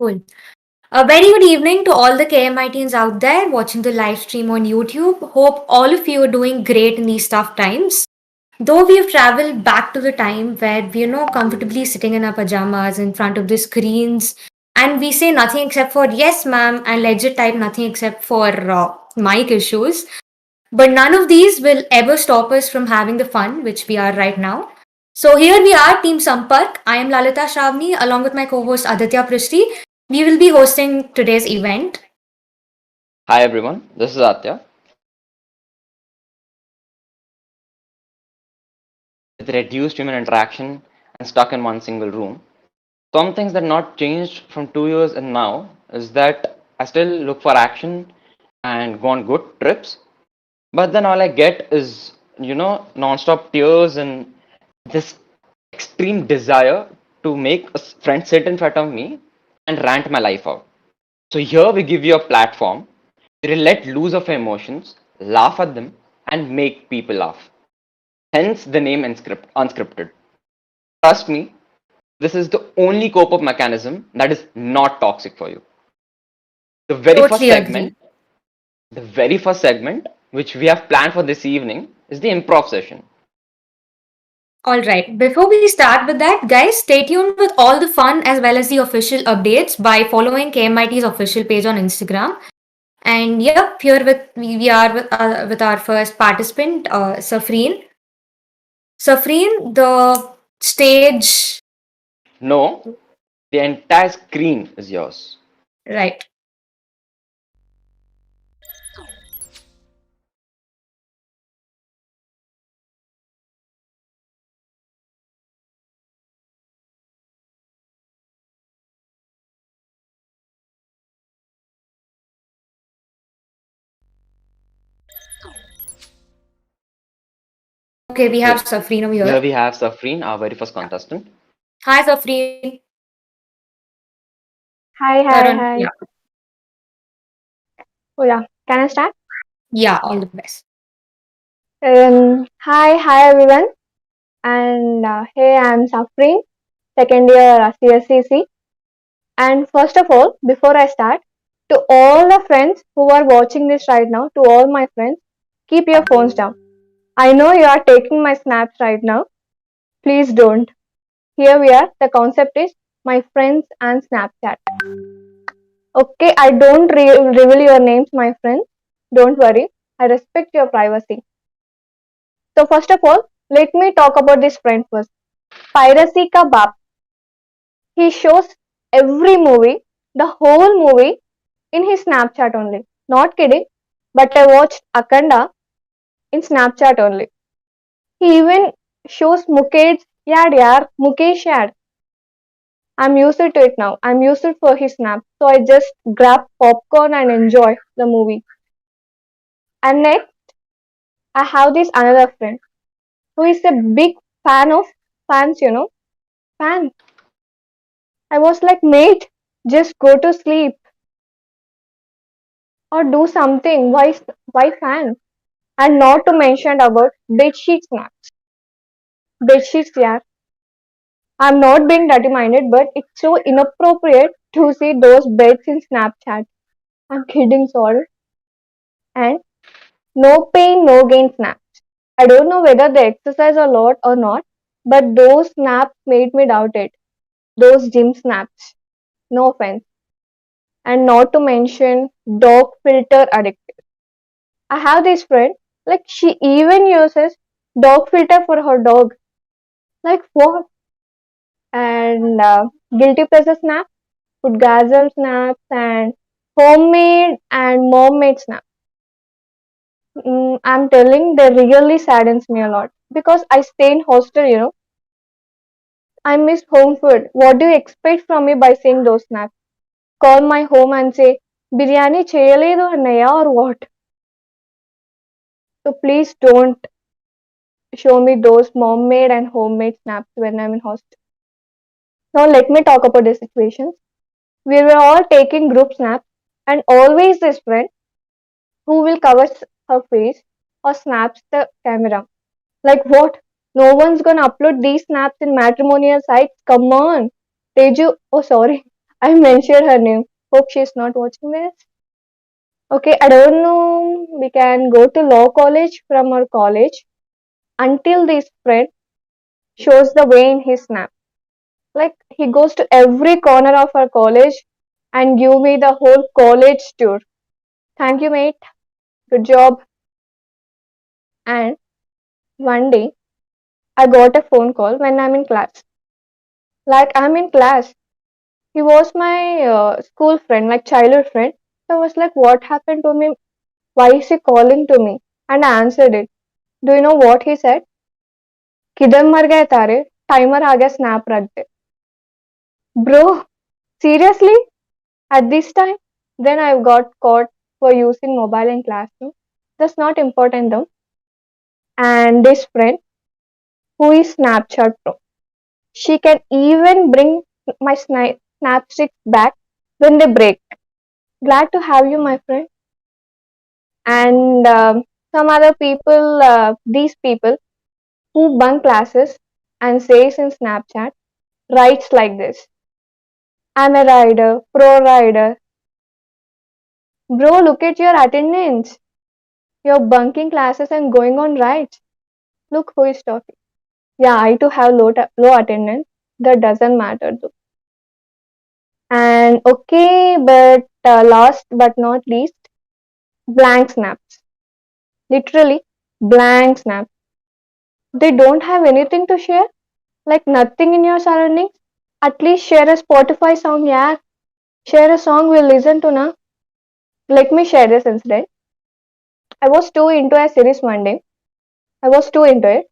Cool. A very good evening to all the KMITians out there watching the live stream on YouTube. Hope all of you are doing great in these tough times. Though we have traveled back to the time where we're comfortably sitting in our pajamas in front of the screens and we say nothing except for yes, ma'am, and legit type nothing except for mic issues. But none of these will ever stop us from having the fun which we are right now. So here we are, Team Sampark. I am Lalita Shravani along with my co-host Aditya Prishti. We will be hosting today's event. Hi everyone, this is Atya. With reduced human interaction and stuck in one single room. Some things that not changed from 2 years and now is that I still look for action and go on good trips, but then all I get is non-stop tears and this extreme desire to make a friend sit in front of me and rant my life out. So here we give you a platform where you let loose of your emotions, laugh at them, and make people laugh. Hence the name Unscripted. Trust me, this is the only cope up mechanism that is not toxic for you. The very first Totally agree. segment, the very first segment, which we have planned for this evening, is the improv session. All right. Before we start with that, guys, stay tuned with all the fun as well as the official updates by following KMIT's official page on Instagram. And yep, here we are with our first participant, Safreen. Safreen, the stage. No, the entire screen is yours. Right. Okay, we have Okay, Safreen over here here. we have Safreen, our very first contestant. Hi, Safreen. Hi, You're hi, on. hi. Yeah. Oh, yeah. Can I start? Yeah, all the best. Hi, everyone. And hey, I'm Safreen, second year CSCC. And first of all, before I start, to all the friends who are watching this right now, to all my friends, keep your phones down. I know you are taking my snaps right now. Please don't. Here we are. The concept is my friends and Snapchat. Okay, I don't reveal your names, my friends. Don't worry. I respect your privacy. So first of all, let me talk about this friend first. Piracy ka baap. He shows every movie, the whole movie, in his Snapchat only. Not kidding, but I watched Akanda in Snapchat only. He even shows Mukesh Mukesh ad. I'm used to it now. I'm used to for his snap. So I just grab popcorn and enjoy the movie. And next, I have this another friend who is a big fan of fans. Fan. I was like, mate, just go to sleep or do something. Why fan? And not to mention about bedsheet snaps. Bedsheets, yeah. I'm not being dirty minded, but it's so inappropriate to see those beds in Snapchat. I'm kidding, sorry. And no pain, no gain snaps. I don't know whether they exercise a lot or not, but those snaps made me doubt it. Those gym snaps. No offense. And not to mention dog filter addictive. I have this friend, like she even uses dog filter for her dog. Like what? And guilty pleasure snaps, foodgasm snaps, and homemade and mom-made snaps. I'm telling, they really saddens me a lot because I stay in hostel. I miss home food. What do you expect from me by saying those snaps? Call my home and say, biryani cheyaledu annaya or what? So please don't show me those mom-made and homemade snaps when I'm in hostel. Now let me talk about the situations. We were all taking group snaps and always this friend who will cover her face or snaps the camera. Like what? No one's gonna upload these snaps in matrimonial sites. Come on. Teju, oh sorry. I mentioned her name. Hope she's not watching this. Okay, I don't know. We can go to law college from our college until this friend shows the way in his snap. Like he goes to every corner of our college and give me the whole college tour. Thank you, mate. Good job. And one day I got a phone call when I'm in class. Like I'm in class. He was my school friend, like childhood friend. So I was like, what happened to me? Why is he calling to me? And I answered it. Do you know what he said? किधर मर गए तारे timer आ गया snap रख दे bro seriously at this time then I got caught for using mobile in classroom. That's not important though. And this friend who is Snapchat pro, she can even bring my snapsticks back when they break. Glad to have you, my friend. And some other people, these people who bunk classes and says in Snapchat, writes like this: I'm a rider, pro rider. Bro, look at your attendance. You're bunking classes and going on rides. Look who is talking. Yeah, I too have low attendance. That doesn't matter though. And okay, but last but not least, blank snaps. Literally, blank snaps. They don't have anything to share, like nothing in your surroundings. At least share a Spotify song, yeah. Share a song we'll listen to now. Let me share this incident. I was too into a series one day. I was too into it.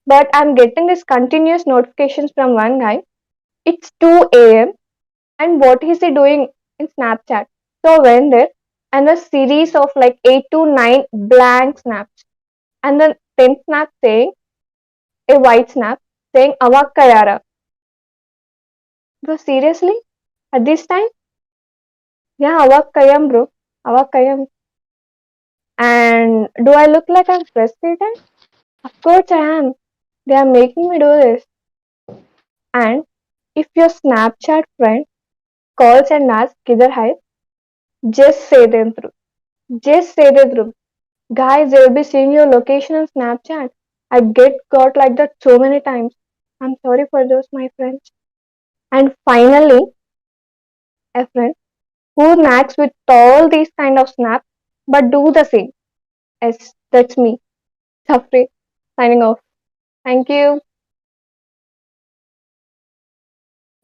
But I'm getting this continuous notifications from one guy. It's 2 a.m. and what is he doing in Snapchat? So I went there and a series of like 8 to 9 blank snaps. And the 10th snap saying, a white snap saying, Awak Kayara. Bro, seriously? At this time? Yeah, Awak Kayam, bro. Awak Kayam. And do I look like I'm frustrated? Of course I am. They are making me do this. And if your Snapchat friend calls and asks, Kidhar hai? Just say them through. Just say the truth. Guys, they'll be seeing your location on Snapchat. I get got like that so many times. I'm sorry for those, my friends. And finally, a friend who nags with all these kind of snaps, but do the same. Yes, that's me. Safri, signing off. Thank you.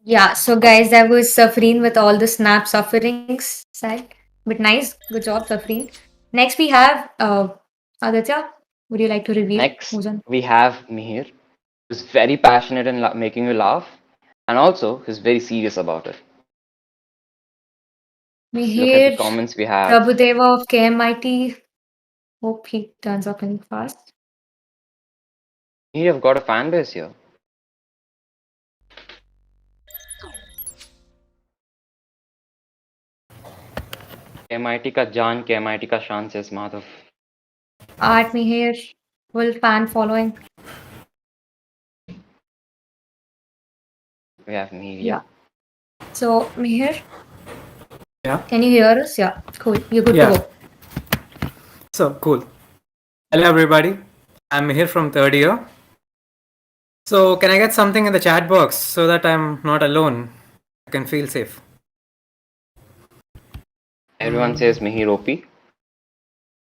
Yeah, so guys, that was Safreen with all the snap sufferings side. But nice, good job, Safreen. Next, we have Aditya. Would you like to reveal Next, who's on? we have Mihir, who's very passionate in making you laugh, and also he's very serious about it. Just look at the Mihir comments we have. Prabhudeva of KMIT. Hope he turns up in fast. Mihir, you've got a fan base here. KMIT का जान, KMIT का शान, says Madhav. Art Mihir, full fan following. We have Mihir. Yeah. So, Mihir, Yeah. can you hear us? Yeah, cool. You're good Yeah. to go. So cool. Hello, everybody. I'm here from third year. So, can I get something in the chat box so that I'm not alone? I can feel safe. Everyone says Mihir OP.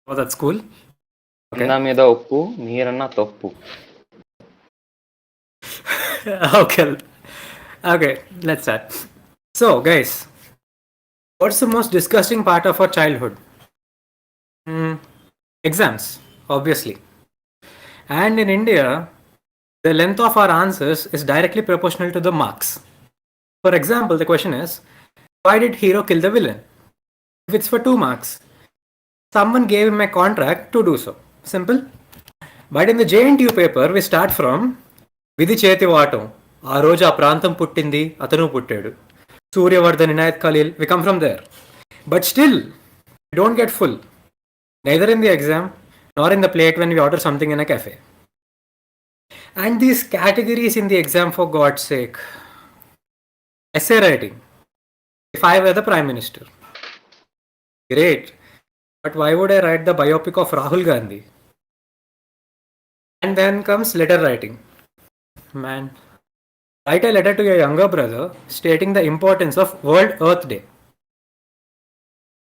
Oh, that's cool. Okay. Anna Mida Oppu, Mihir Anna Toppu. okay. Okay, let's start. So, guys, what's the most disgusting part of our childhood? Exams, obviously. And in India, the length of our answers is directly proportional to the marks. For example, the question is, why did hero kill the villain? If it's for 2 marks, someone gave him a contract to do so. Simple. But in the JNTU paper, we start from విధి చేతివాటం ఆ రోజు ఆ ప్రాంతం పుట్టింది అతను పుట్టాడు Suryavardhan Inayat Khalil we come from there but still we don't get full neither in the exam nor in the plate when we order something in a cafe. And these categories in the exam, for God's sake: essay writing, If I were the Prime Minister. Great. But why would I write the biopic of Rahul Gandhi? And then comes letter writing. Man, write a letter to your younger brother stating the importance of World Earth Day.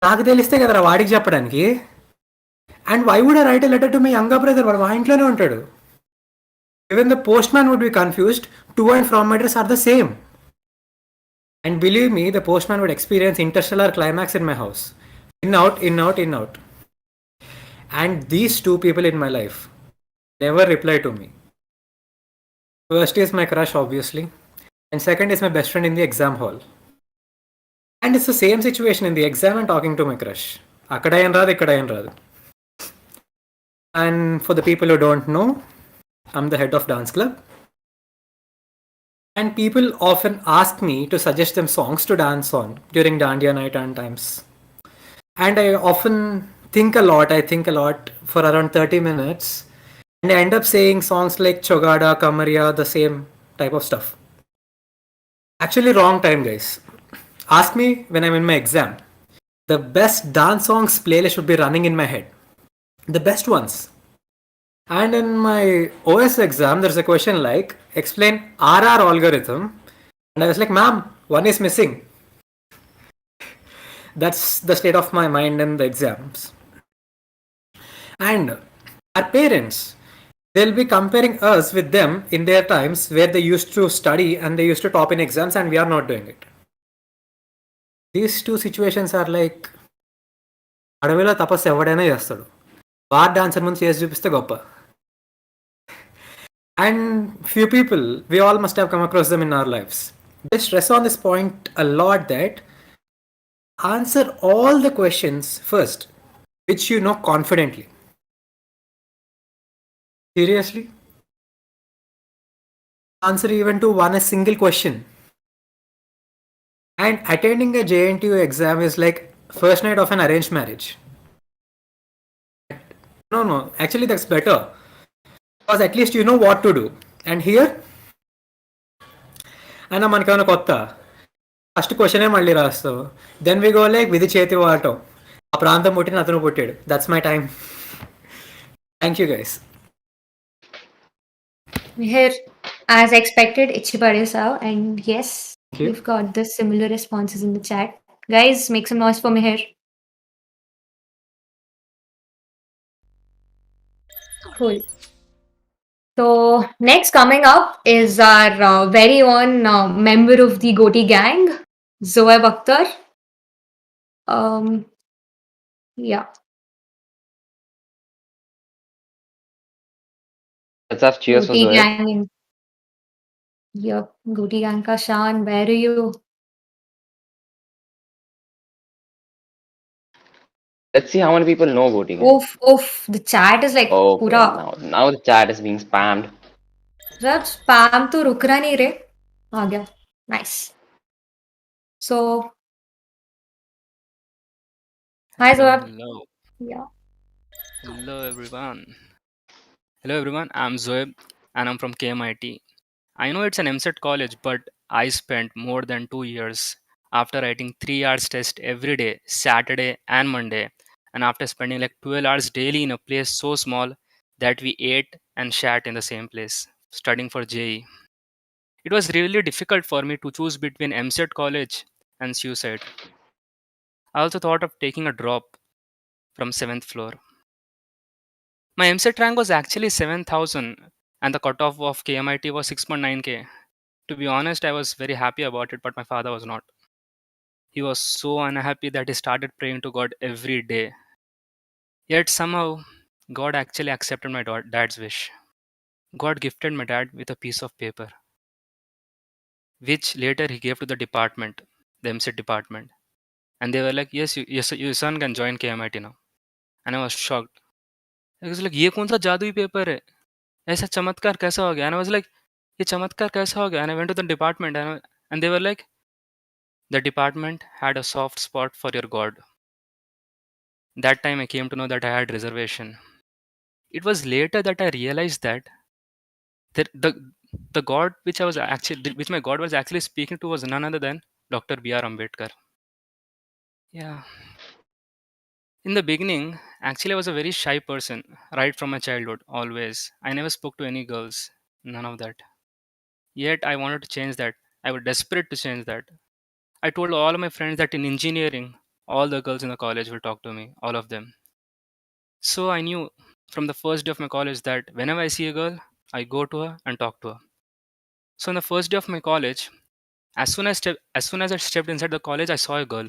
నాకు తెలిస్తే కదరా వాడికి చెప్పడానికి. And why would I write a letter to my younger brother? వాడు మా ఇంట్లోనే ఉంటాడు. Even the postman would be confused. To and from address are the same. And believe me, the postman would experience interstellar climax in my house. In out, in out, in out. And these two people in my life never reply to me. First is my crush, obviously. And second is my best friend in the exam hall. And it's the same situation in the exam and talking to my crush. Akkada em raadu, ikkada em raadu. And for the people who don't know, I'm the head of dance club. And people often ask me to suggest them songs to dance on during Dandiya night and times. And I often think a lot for around 30 minutes. And I end up saying songs like Chogada, Kamaria, the same type of stuff. Actually, wrong time, guys. Ask me when I'm in my exam. The best dance songs playlist should be running in my head. The best ones. And in my OS exam, there's a question like, explain RR algorithm. And I was like, ma'am, one is missing. That's the state of my mind in the exams. And our parents, they'll be comparing us with them in their times where they used to study and they used to top in exams and we are not doing it. These two situations are like, అడవిలో తపస్సు ఎవడైనా చేస్తాడు, bar dancer ముందు చేసి చూపిస్తే గొప్ప. And few people, we all must have come across them in our lives. They stress on this point a lot that answer all the questions first, which you know confidently. Seriously? Answer even to one a single question. And attending a JNTU exam is like first night of an arranged marriage. No, actually that's better. Because at least you know what to do. And here, అన్న మనకేమైనా కొత్త, first క్వశ్చనే మళ్ళీ రాస్తావు. Then we go like విధి చేతి వాటం, ఆ ప్రాంతం పుట్టిన అతను పుట్టాడు. That's my time. Thank you guys. Here, as expected, Ichibarisao, and yes, Thank you. we've got the similar responses in the chat. Guys, make some noise for me here. Cool. So next coming up is our very own member of the Goti gang, Zoe Bhaktar. Yeah. Let's have cheers for Goti Zoe. gang. Yup, Goti gang ka Shan, where are you? Let's see how many people know Goti Gang. Oof, the chat is like Okay, pura. now the chat is being spammed. Raj, spam to ruk raha nahi re. Aa gaya. Nice. So, hi Zoe. Hello. Yeah. Hello everyone. Hello everyone. I'm Zoe and I'm from KMIT. I know it's an MSET college, but I spent more than 2 years after writing 3 hours test every day, Saturday and Monday, and after spending like 12 hours daily in a place so small that we ate and shat in the same place, studying for JE. It was really difficult for me to choose between MSET college and suicide. I also thought of taking a drop from 7th floor. My MSET rank was actually 7,000 and the cutoff of KMIT was 6.9k. To be honest, I was very happy about it, but my father was not. He was so unhappy that he started praying to God every day. Yet somehow, God actually accepted my dad's wish. God gifted my dad with a piece of paper, which later he gave to the department, the MSET department. And they were like, yes, your son can join KMIT now. And I was shocked. I was like, ये कौन सा जादुई paper है? ऐसा चमत्कार कैसा हो गया? And I was like, ये चमत्कार कैसा हो गया? And I went to the department and they were like, the department had a soft spot for your God. That time I came to know that I had reservation. It was later that I realized that the God which my God was actually speaking to was none other than Dr. B.R. Ambedkar. Yeah. In the beginning, actually, I was a very shy person, right from my childhood, always. I never spoke to any girls, none of that. Yet, I wanted to change that. I was desperate to change that. I told all of my friends that in engineering, all the girls in the college will talk to me, all of them. So I knew from the first day of my college that whenever I see a girl, I go to her and talk to her. So on the first day of my college, as soon as I stepped inside the college, I saw a girl.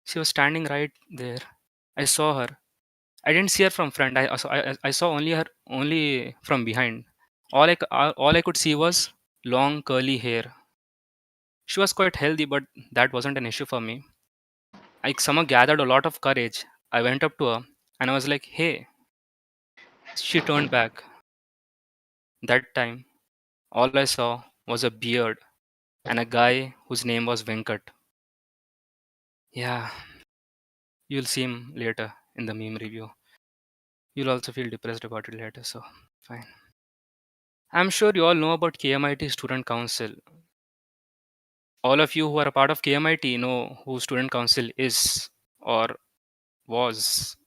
She was standing right there. I saw her. I didn't see her from front. I saw only her only from behind. All I could see was long curly hair. She was quite healthy, but that wasn't an issue for me. I somehow gathered a lot of courage. I went up to her and I was like, "Hey." She turned back. That time, all I saw was a beard and a guy whose name was Venkat. Yeah, you'll see him later in the meme review. You'll also feel depressed about it later, so fine. I'm sure you all know about KMIT Student Council. All of you who are a part of KMIT know who Student Council is or was.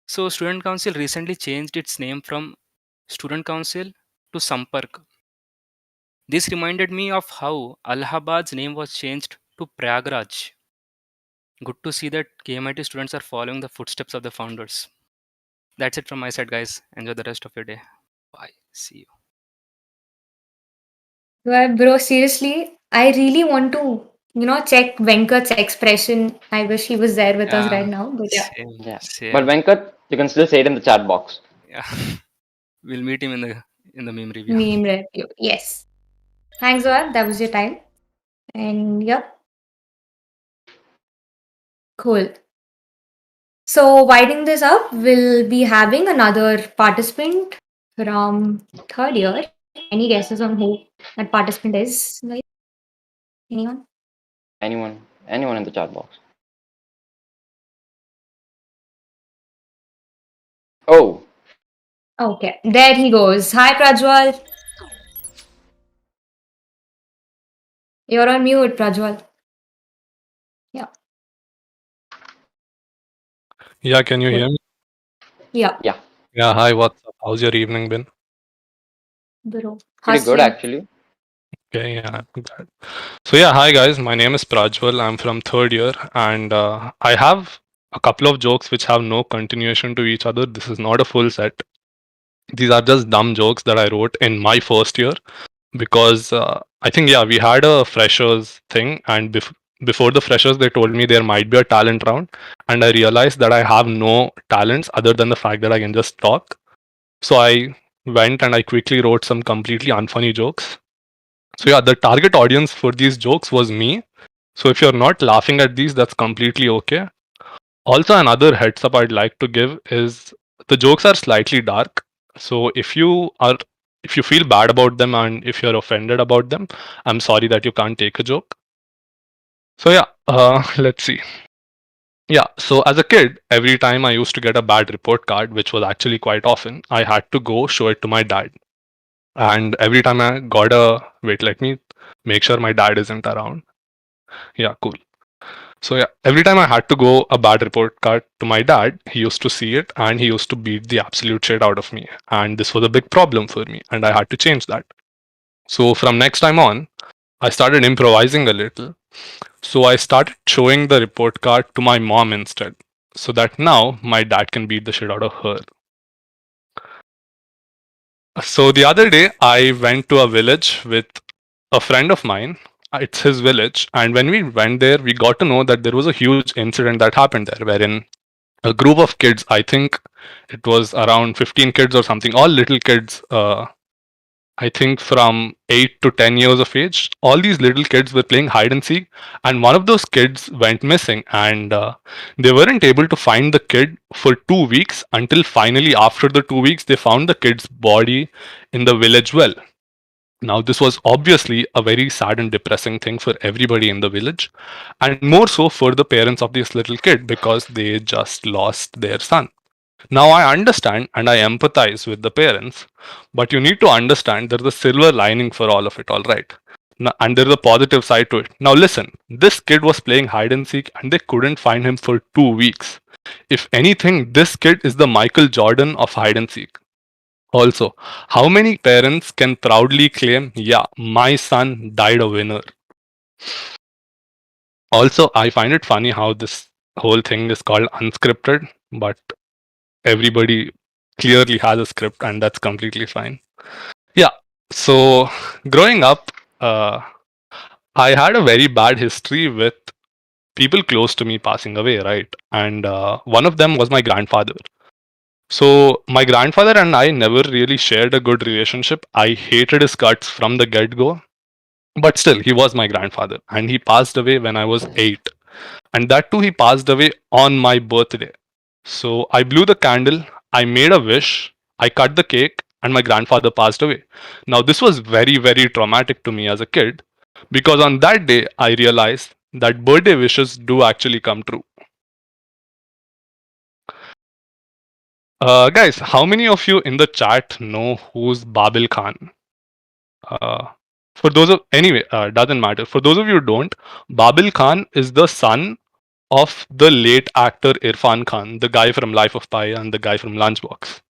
So, Student Council recently changed its name from Student Council to SAMPARK. This reminded me of how Allahabad's name was changed to Prayagraj. Good to see that KMIT students are following the footsteps of the founders. That's it from my side, guys. Enjoy the rest of your day. Bye. See you. Well, bro, seriously, I really want to, check Venkat's expression. I wish he was there with us Yeah, right now, but yeah, same, Yeah. But same. Venkat, you can still say it in the chat box. Yeah, we'll meet him in the meme review. meme review. Yes. Thanks, Zoab. That was your time. And yep, cool. So, winding this up, we'll be having another participant from third year. Any guesses on who that participant is? Guys? Anyone? Anyone in the chat box. Oh, Okay, there he goes. Hi, Prajwal. You're on mute, Prajwal. Yeah, Yeah, can you cool. hear me? Yeah, yeah. Yeah, hi, what's up? How's your evening been? bro. Pretty good, Hustling. actually. Okay, yeah, I'm glad. So, yeah, hi guys, my name is Prajwal. I'm from third year, and I have a couple of jokes which have no continuation to each other. This is not a full set. These are just dumb jokes that I wrote in my first year because I think, yeah, we had a freshers thing, and before the freshers, they told me there might be a talent round, and I realized that I have no talents other than the fact that I can just talk. So I went and I quickly wrote some completely unfunny jokes. So yeah, the target audience for these jokes was me. So if you're not laughing at these, that's completely okay. Also, another heads up I'd like to give is the jokes are slightly dark. So if you feel bad about them and if you're offended about them, I'm sorry that you can't take a joke. So yeah, let's see. Yeah, so as a kid, every time I used to get a bad report card, which was actually quite often, I had to go show it to my dad. And every time I got a wait, let me make sure my dad isn't around. Yeah, cool. So yeah, every time I had to go a bad report card to my dad, he used to see it and he used to beat the absolute shit out of me. And this was a big problem for me, and I had to change that. So from next time on, I started improvising a little. So I started showing the report card to my mom instead, so that now my dad can beat the shit out of her. So the other day, I went to a village with a friend of mine. It's his village. And when we went there, we got to know that there was a huge incident that happened there, wherein a group of kids, I think it was around 15 kids or something, all little kids, I think from 8 to 10 years of age, all these little kids were playing hide and seek. And one of those kids went missing. And they weren't able to find the kid for 2 weeks until finally, after the 2 weeks, they found the kid's body in the village well. Now, this was obviously a very sad and depressing thing for everybody in the village, and more so for the parents of this little kid because they just lost their son. Now, I understand and I empathize with the parents, but you need to understand there's a silver lining for all of it, all right? And there's a positive side to it. Now listen, this kid was playing hide and seek and they couldn't find him for 2 weeks. If anything, this kid is the Michael Jordan of hide and seek. Also, how many parents can proudly claim, yeah, my son died a winner? Also, I find it funny how this whole thing is called unscripted, but everybody clearly has a script, and that's completely fine. Yeah. So, growing up, I had a very bad history with people close to me passing away, right? And one of them was my grandfather. So, my grandfather and I never really shared a good relationship. I hated his guts from the get go. But still, he was my grandfather, and he passed away when I was 8. And that too, he passed away on my birthday. So I blew the candle, I made a wish, I cut the cake, and my grandfather passed away. Now, this was very, very traumatic to me as a kid because on that day, I realized that birthday wishes do actually come true. Guys, how many of you in the chat know who's Babil Khan? Uh, for those of anyway, doesn't matter. For those of you who don't, Babil Khan is the son of the late actor Irfan Khan, the guy from Life of Pi and the guy from Lunchbox.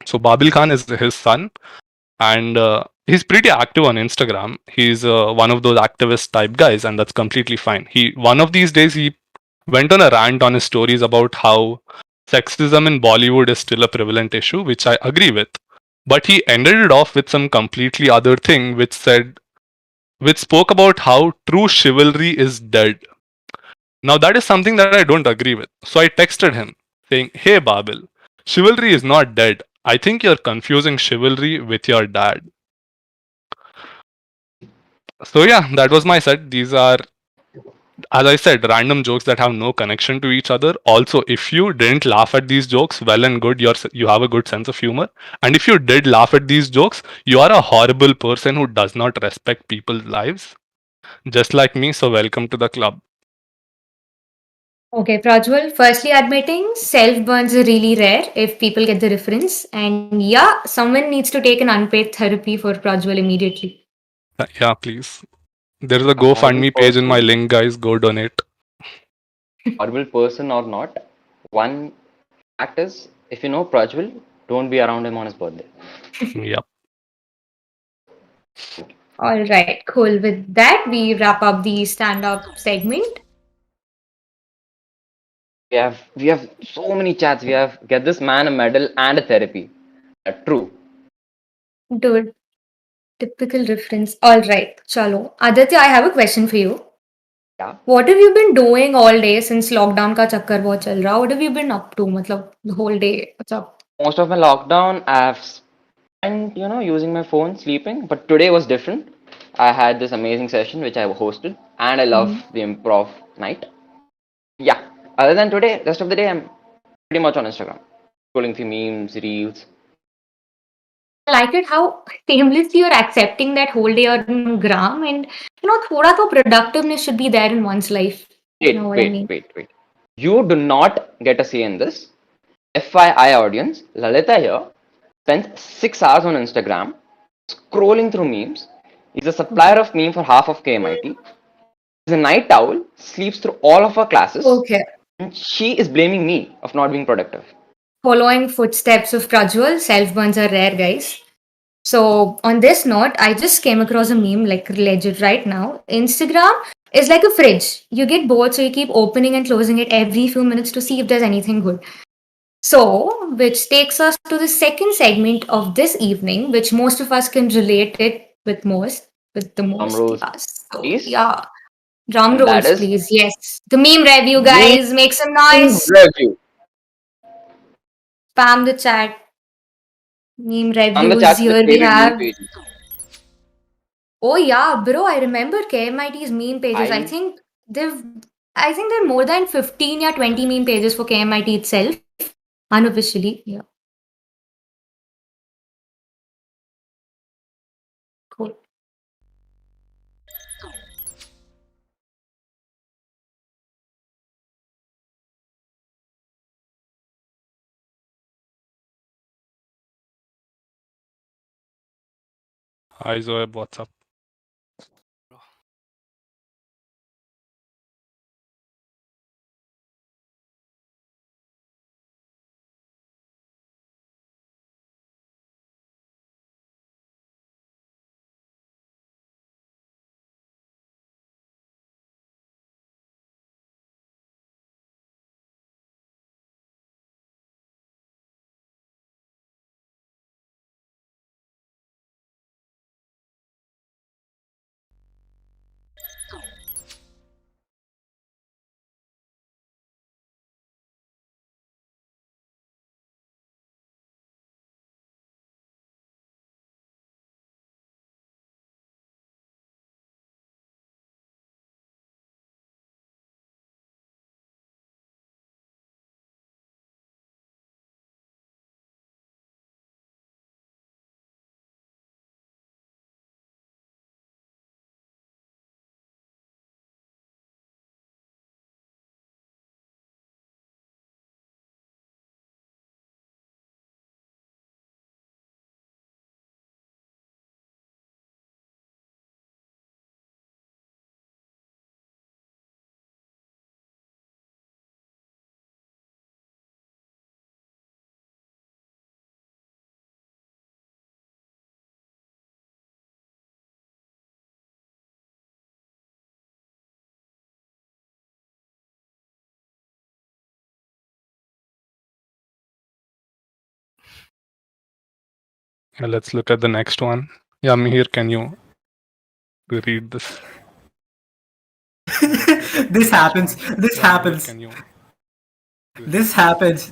So Babil Khan is his son, and he's pretty active on Instagram. He's one of those activist type guys, and that's completely fine. He one of these days he went on a rant on his stories about how sexism in Bollywood is still a prevalent issue, which I agree with. But he ended it off with some completely other thing, which spoke about how true chivalry is dead. Now that is something that I don't agree with. So I texted him saying, "Hey Babil, chivalry is not dead. I think you're confusing chivalry with your dad." So yeah, that was my set. These are, as I said, random jokes that have no connection to each other. Also, if you didn't laugh at these jokes, well and good, you have a good sense of humor. And if you did laugh at these jokes, you are a horrible person who does not respect people's lives, just like me. So welcome to the club. Okay, Prajwal, firstly admitting self burns are really rare if people get the reference. And yeah, someone needs to take an unpaid therapy for Prajwal immediately. Yeah, please. There's a A horrible GoFundMe page in my person, link, guys. Go donate. horrible person or not, one fact is, if you know Prajwal, don't be around him on his birthday. Yep. All right, cool. With that, we wrap up the stand up segment. We have so many chats. We have get this man a medal and a therapy. True. Dude, typical reference. All right, chalo. Aditya, I have a question for you. Yeah. What have you been doing all day since lockdown का चक्कर बहुत चल रहा? What have you been up to? मतलब the whole day. What's up? Most of my lockdown, I've spent, using my phone, sleeping. But today was different. I had this amazing session which I hosted, and I love Mhm. the improv night. Yeah. Other than today, rest of the day, I'm pretty much on Instagram, scrolling through memes, reels. I like it how shamelessly you're accepting that whole day on gram and thoda to productiveness should be there in one's life. You know Wait, what I wait, mean? wait, wait. You do not get a say in this. FYI, audience, Lalita here spent 6 hours on Instagram scrolling through memes. He's a Okay. supplier of meme for half of KMIT. He's a night owl, sleeps through all of our classes, Okay. and she is blaming me of not being productive. Following footsteps of Prajwal, self burns are rare, guys. So, on this note, I just came across a meme like legit right now. Instagram is like a fridge. You get bored, so you keep opening and closing it every few minutes to see if there's anything good. So, which takes us to the second segment of this evening, which most of us can relate it with the Drum most. rolls, Yeah. So, please. yeah. Drum And that rolls, is please. Yes. The meme review, meme guys. Make some noise. review. Spam the chat. Meme On the reviews. chats with Here we favorite meme have. pages. Oh yeah, bro, I remember KMIT's meme pages. I They've I think there are more than 15 or 20 meme pages for KMIT itself. Unofficially. Yeah. Cool. Hi Zoe, what's up? Let's look at the next one. Yeah, Mihir, can you read this? This happens. This Yeah, Mihir, happens. can you? This happens.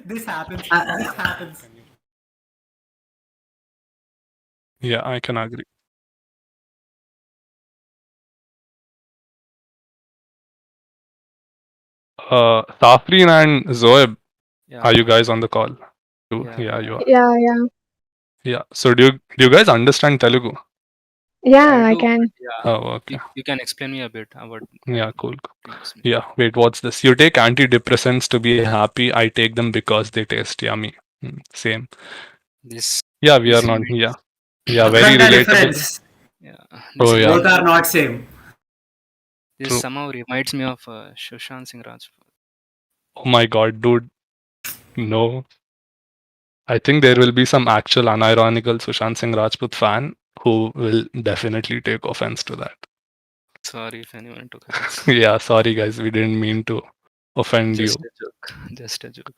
This happens. This happens. Yeah, I can agree. Safreen and Zoeb, Yeah. are you guys on the call? Yeah. Yeah, you are. Yeah. Yeah. So do you guys understand Telugu? Yeah, I do, can. but yeah. Oh, okay. You can explain me a bit about Yeah, cool. things. Yeah. Wait, what's this? You take antidepressants to be happy. I take them because they taste yummy. Same. This. Yeah, we are this not. reminds- Yeah. Yeah, very Akhanda relatable. difference. Yeah. Oh, This yeah. Both are not same. This True. somehow reminds me of Sushant Singh Rajput. Oh my god, dude. No. I think there will be some actual unironical Sushant Singh Rajput fan who will definitely take offense to that. Sorry if anyone took offense. Yeah, sorry guys, we didn't mean to offend you. Just a joke. Just a joke.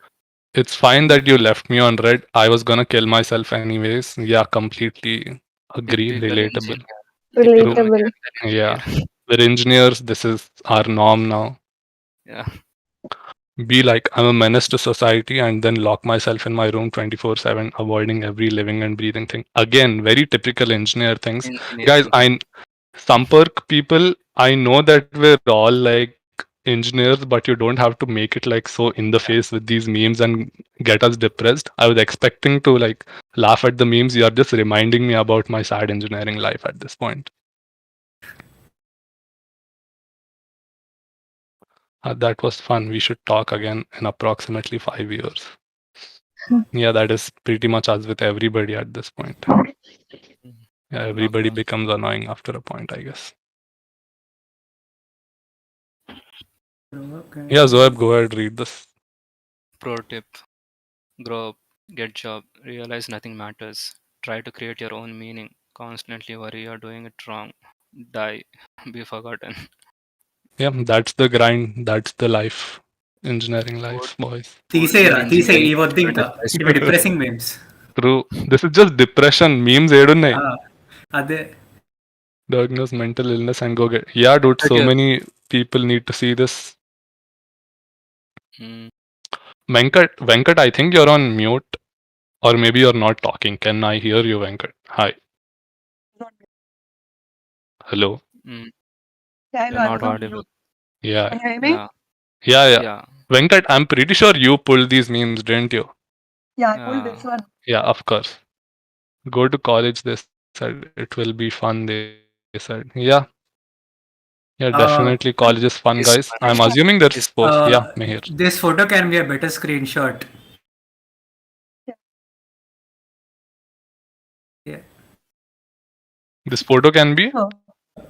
It's fine that you left me on red. I was gonna kill myself anyways. Yeah, completely agree. Typical Relatable. engineer. Typical Relatable. mechanical Yeah. engineer. We're engineers. This is our norm now. Yeah. Be like, I'm a menace to society and then lock myself in my room 24/7, avoiding every living and breathing thing. Again, very typical engineer things. Guys, Engineering. Sampark people, I know that we're all like engineers, but you don't have to make it like so in the face with these memes and get us depressed. I was expecting to like laugh at the memes. You are just reminding me about my sad engineering life at this point. That was fun. We should talk again in approximately 5 years. Yeah, that is pretty much us with everybody at this point. Yeah, everybody becomes annoying after a point, I guess. Okay. Yeah, Zoeb, go ahead, read this. Pro tip: grow up, get job, realize nothing matters. Try to create your own meaning. Constantly worry you're doing it wrong. Die, be forgotten. Yeah, that's the grind. That's the life. Engineering life, boys. తీసేయరా తీసేయి ఈ వద్దు ఇంకా ఇవి True. Depressing memes True. This is just depression. Memes ఏడున్నాయి. అదే Diagnose mental illness and go get. Yeah, dude, so Okay. many people need to see this. Mm. Venkat, I think you're on mute. Or maybe you're not talking. Can I hear you, Venkat? Hi. Hello. Mm. Yeah, You're not audible. Yeah. Can you hear me? Yeah. Venkat, I'm pretty sure you pulled these memes, didn't you? Yeah, I pulled this one. Yeah, of course. Go to college, they said. It will be fun, they said. Yeah. Yeah, definitely college is fun, It's guys. fun. I'm assuming there's sports. Yeah, Mihir. This photo can be a better screenshot. Yeah. This photo can be? Oh,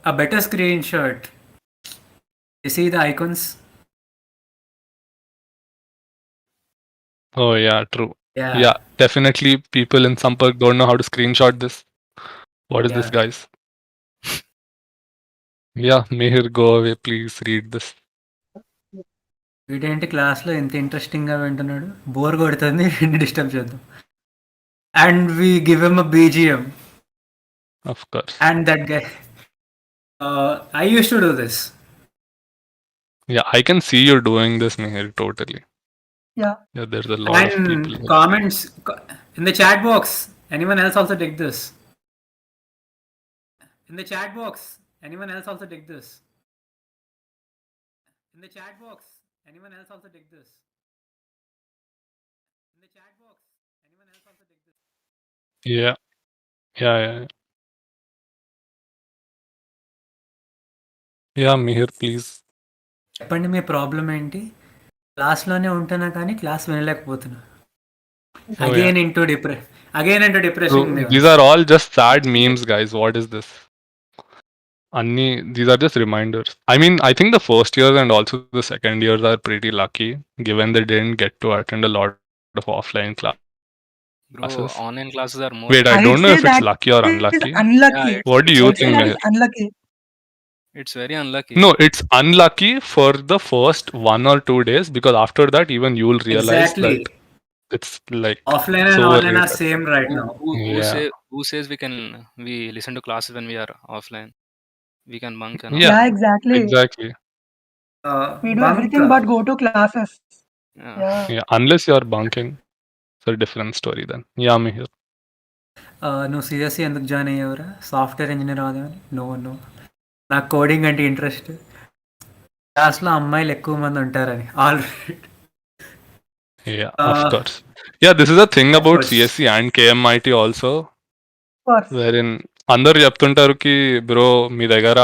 A better screenshot. You see the icons? Oh, yeah, true. Yeah. Yeah, definitely people in Sampark don't know how to screenshot this. What is this, Yeah. guys? Yeah, Mihir, go away. Please read this. వీడేంటి క్లాస్లో ఎంత ఇంట్రెస్టింగ్గా వింటున్నాడు bore కొడుతుంది disturb చేద్దాం and we give em a BGM Of course. And that guy I use to do this Yeah, I can see you doing this, Mihir, totally. yeah. Yeah, there's a lot of and people. here. comments in the chat box. Anyone else also dig this? In the chat box. Anyone else also dig this? In the chat box. Anyone else also dig this? In the chat box. Anyone else also dig this? Yeah. Yeah. Yeah, Mihir, please. చెప్పండి మీ problem ఏంటి క్లాస్లోనే ఉంటున్నా కానీ class వినలేకపోతున్నా again into depression These are all just sad memes, guys. What is this? These are just reminders. I mean, I think the first years and also the second years are pretty lucky, given they didn't get to attend a lot of offline classes. Bro, online classes are more. Wait, I don't know if it's lucky or unlucky. Unlucky. Yeah, What do you think, That Mihir? is unlucky. It's very unlucky. No, it's unlucky for the first 1 or 2 days because after that, even you'll realize Exactly. that It's like Offline and so online are overrated. same right Who now. who who Yeah. say who says we listen to classes when we are offline? We can bunk and all. Yeah, Yeah, exactly. exactly. We do Bunk. everything but go to classes. Yeah. Yeah. Yeah, unless you're bunking, it's a different story then. Yeah, me here. నువ్వు CSC ఎందుకు join అయ్యావురా? Software engineer అవుదామని? No no, నాకు coding అంటే interest. క్లాస్లో అమ్మాయిలు ఎక్కువ మంది ఉంటారని already. Yeah, of course. Yeah, this is a thing about course. CSC and KMIT also, Of course. wherein అందరు చెప్తుంటారు కి బ్రో మీ దగ్గర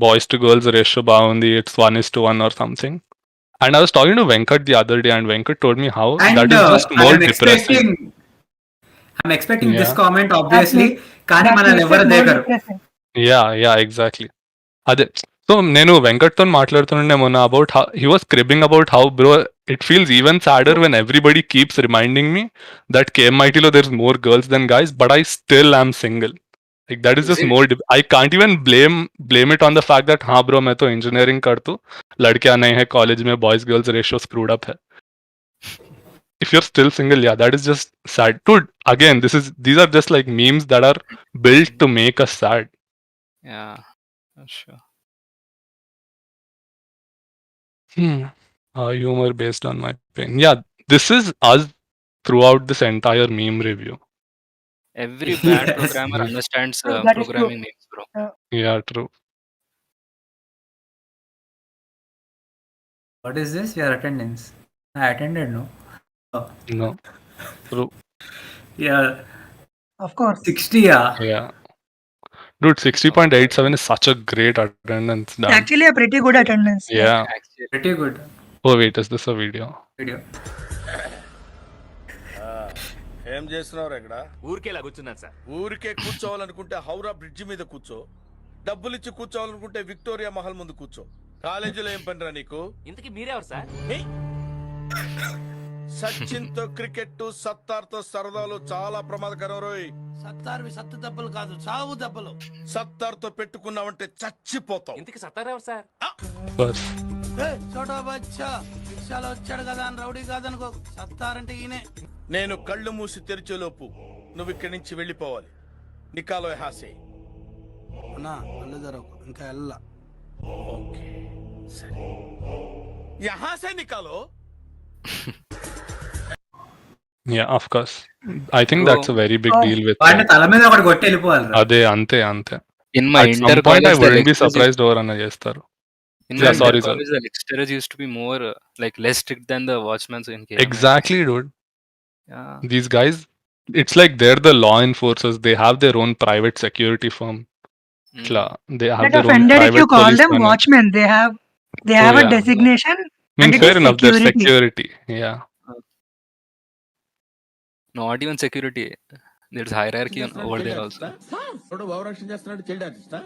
బాయ్స్ టు గర్ల్స్ రేషియో బాగుంది, it's 1:1 or something. And I was talking to Venkat the other day, and Venkat told me how And that is just more depressing. I'm expecting this Yeah. comment obviously, కానీ That మనల్ని makes ఎవరు it more దేకరు. depressing. Yeah, exactly. అదే so నేను వెంకట్తో మాట్లాడుతుండే మొన్న about how he was cribbing about how bro it feels even sadder when everybody keeps reminding me that కేఎంఐటీలో there is more girls than guys but I still I'm single. Like that is Is just it? more. I can't even blame it on the fact that हाँ bro मैं तो engineering करतू लड़के नहीं है college में boys girls ratio screwed up है. If you're still single, yeah, that is just sad. Dude, again, these are just like memes that are built to make us sad. Yeah. Sure. Humor based on my pain. Yeah, this is us throughout this entire meme review. Every bad Yes. programmer understands That is true. programming names, bro. Yeah, true. What is this? Your attendance? I attended, no? Oh. No. True. Yeah, Of course. 60, yeah. Yeah. Dude, 60.87 is such a great attendance. It's Damn. actually a pretty good attendance. Yeah. Actually, Pretty good Oh wait, is this a video? video. ఏం చేస్తున్నావు ఇక్కడ? ఊరికేలా కూర్చున్నాను sir. ఊరికే కూర్చోవాలనుకుంటే Howrah bridge మీద కూర్చో, డబ్బులిచ్చి కూర్చోవాలనుకుంటే Victoria Mahal ముందు కూర్చో. కాలేజీలో ఏం పనిరా నీకు? ఇంతకీ మీరెవరు సార్? సచిన్ తో క్రికెట్, సత్తార్ తో సరదాలు చాలా ప్రమాదకరం రోయ్. సత్తార్వి సత్తు దెబ్బలు కాదు, చావు దెబ్బలు. సత్తార్ తో పెట్టుకున్నావంటే చచ్చిపోతావు. ఇంతకీ సత్తారు ఎవరు సార్? First. చోటా బచ్చా రిక్షాలో వచ్చాడు కదా అని రౌడీ కాదనుకో. సత్తారంటే ఈయనే. నేను కళ్ళు మూసి తెరిచేలోపు నువ్వు ఇక్కడి నుంచి వెళ్ళిపోవాలి. నికాలో హాసే. అన్నా కళ్ళు తెరవకు, ఇంకా వెళ్ళా. ఓకే సరే. యహాసే Niccolo. Yeah, of course. I think that's a very big deal with వాడిని తల మీద ఒకటి కొట్టి వెళ్ళిపోవాలి. అదే అంతే. in my At some inter point I college, wouldn't be surprised ఎవరన్నా చేస్తారు. in Yeah, my sorry, inter college, the lecturers used to be more like less strict than the watchmen in KMIT. Exactly, dude. Yeah. These guys, it's like they're the law enforcers. They have their own private security firm. Itla, they have Get their own offended if private you call police them unit. watchmen. They have Oh, a yeah. designation. I mean, and it fair is enough. Their security. security. Yeah. Not even security. There's hierarchy over there also. భావరక్షణ చేస్తున్నాడు child ఆర్టిస్టా?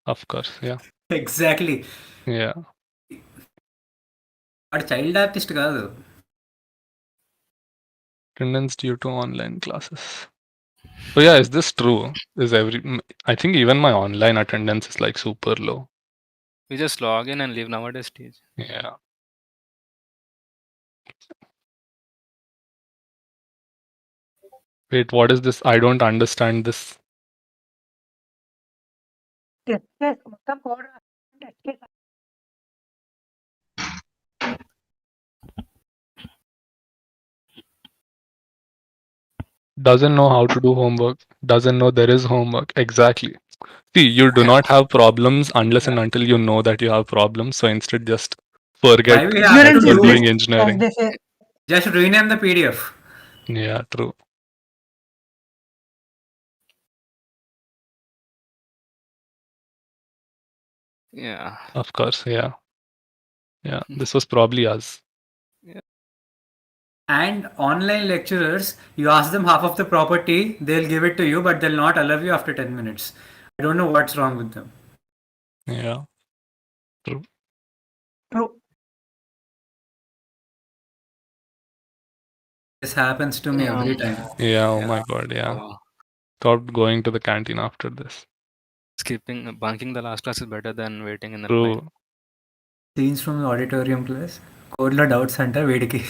Of course. Yeah. Exactly. Yeah. వాడు child artist కాదు. Attendance due to online classes. So yeah, is this true? I think even my online attendance is like super low. We just log in and leave nowadays stage. Yeah. Wait, what is this? I don't understand this. Yes, మొత్తం code రాసి Doesn't know how to do homework. Doesn't know there is homework. Exactly. See, you do not have problems unless and until you know that you have problems. So instead, just forget Why we that have Ignorance to you're is do- doing bliss, as engineering. they say. Just rename the PDF. Yeah, true. Yeah. Of course. Yeah. Yeah. This was probably us. And online lecturers, you ask them half of the property, they'll give it to you, but they'll not allow you after 10 minutes. I don't know what's wrong with them. Yeah. True. This happens to me every time. Yeah. Oh my God. Yeah. Stopped going to the canteen after this. Bunking the last class is better than waiting in the line. True. Scenes from the auditorium class. Code lo doubts center వేడికి.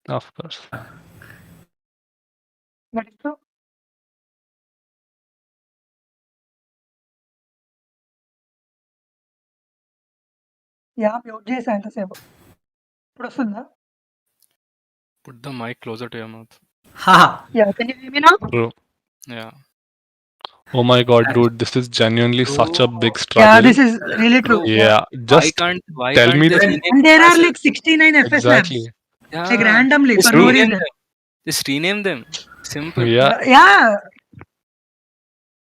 Of course. That is true. Yeah mute చేసా ఎంతసేపు ఇప్పుడు వస్తుందా Put the mic closer to your mouth. Haha. Yeah can you here me now True. Yeah. Oh my god, dude, this is genuinely such a big struggle. Yeah this is really true Yeah, Why just why tell can't me they the rename and there are classes? like 69 FS exactly. labs Yeah. like randomly Just for no rename reason them. Just rename them. Simple. Yeah. yeah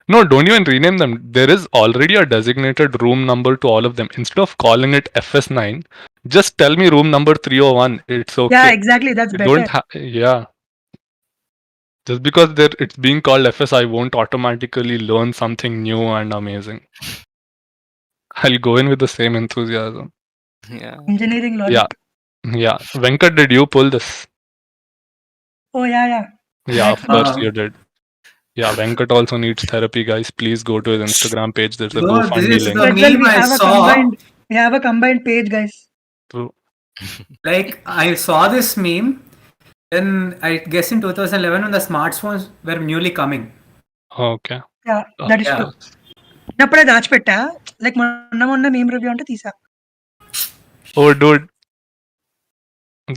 No, don't even rename them. There is already a designated room number to all of them. Instead of calling it FS9, just tell me room number 301. It's okay. yeah exactly that's You better don't yeah. Just because it's being called FS, I won't automatically learn something new and amazing. I'll go in with the same enthusiasm. Yeah. engineering logic Yeah. Yeah. Venkat, did you pull this? oh yeah Yeah, of That's course Uh, you did. Yeah, Venkat also needs therapy, guys. Please go to his Instagram page. There's a no, this GoFundMe is link. the Prajwal, meme I saw. we have a combined page guys True. Like, I saw this meme, then I guess in 2011 when the smartphones were newly coming. Okay. yeah that is Yeah. true అప్పుడే దాచిపెట్టా like మొన్న మేము review అంటే తీసా Oh, dude.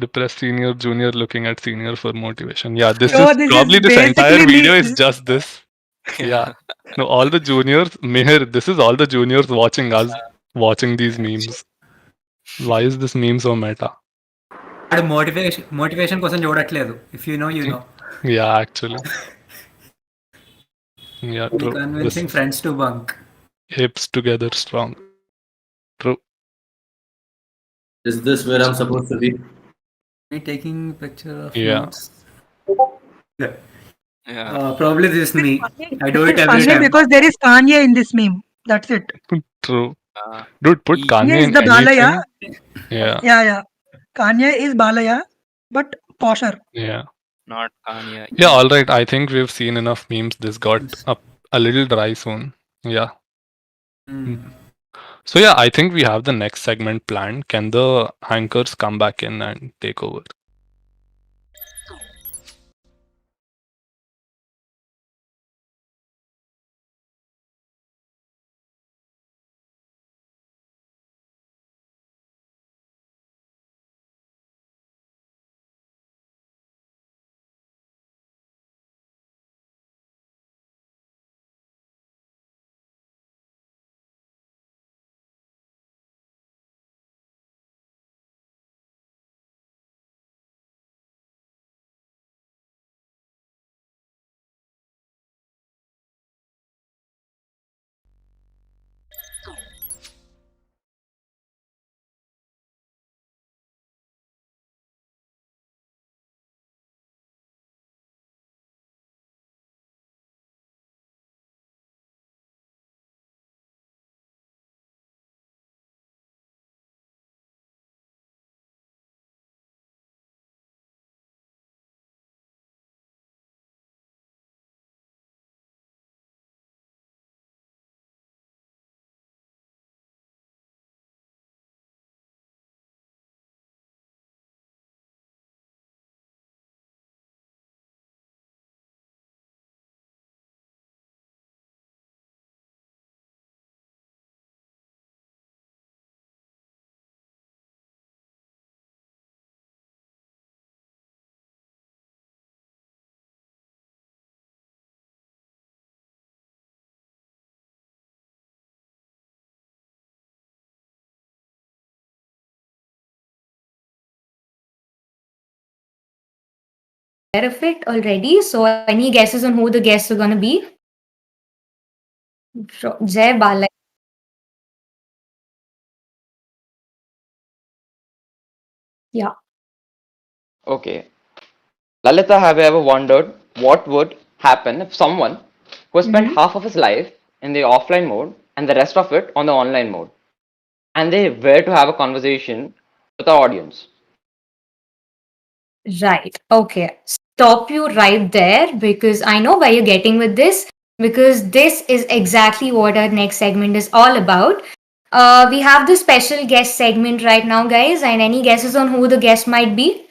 Depressed senior, junior looking at senior for motivation. Yeah, this So is this probably is this entire basically me- video is just this. Yeah. No, all the juniors, Meher, this is all the juniors watching us, watching these memes. Why is this meme so meta? వాడు motivation కోసం చూడట్లేదు. If you know, you know. Yeah, actually. Yeah, Only true. convincing friends to bunk. Hips together strong. True. Is this where I'm supposed to be? Me taking picture of Yeah. notes. Yeah. Probably this is me. I do it every Funny time. because there is Kanye in this meme that's it True. Uh, Dude, put Kanye Kanye is in the Balaya. anything. Yeah. yeah Kanye is Balaya but posher Yeah. not Kanye. Yeah, all right. I think we've seen enough memes. This got a little dry soon. Yeah. Hmm. So yeah, I think we have the next segment planned. Can the anchors come back in and take over? Of it already. So, any guesses on who the guests are gonna be? Jay Bala. Yeah. Okay. Lalita, have you ever wondered what would happen if someone who has spent half of his life in the offline mode and the rest of it on the online mode, and they were to have a conversation with the audience? Right. Okay. Stop you right there because I know where you're getting with this because this is exactly what our next segment is all about. We have the special guest segment right now, guys, and any guesses on who the guest might be?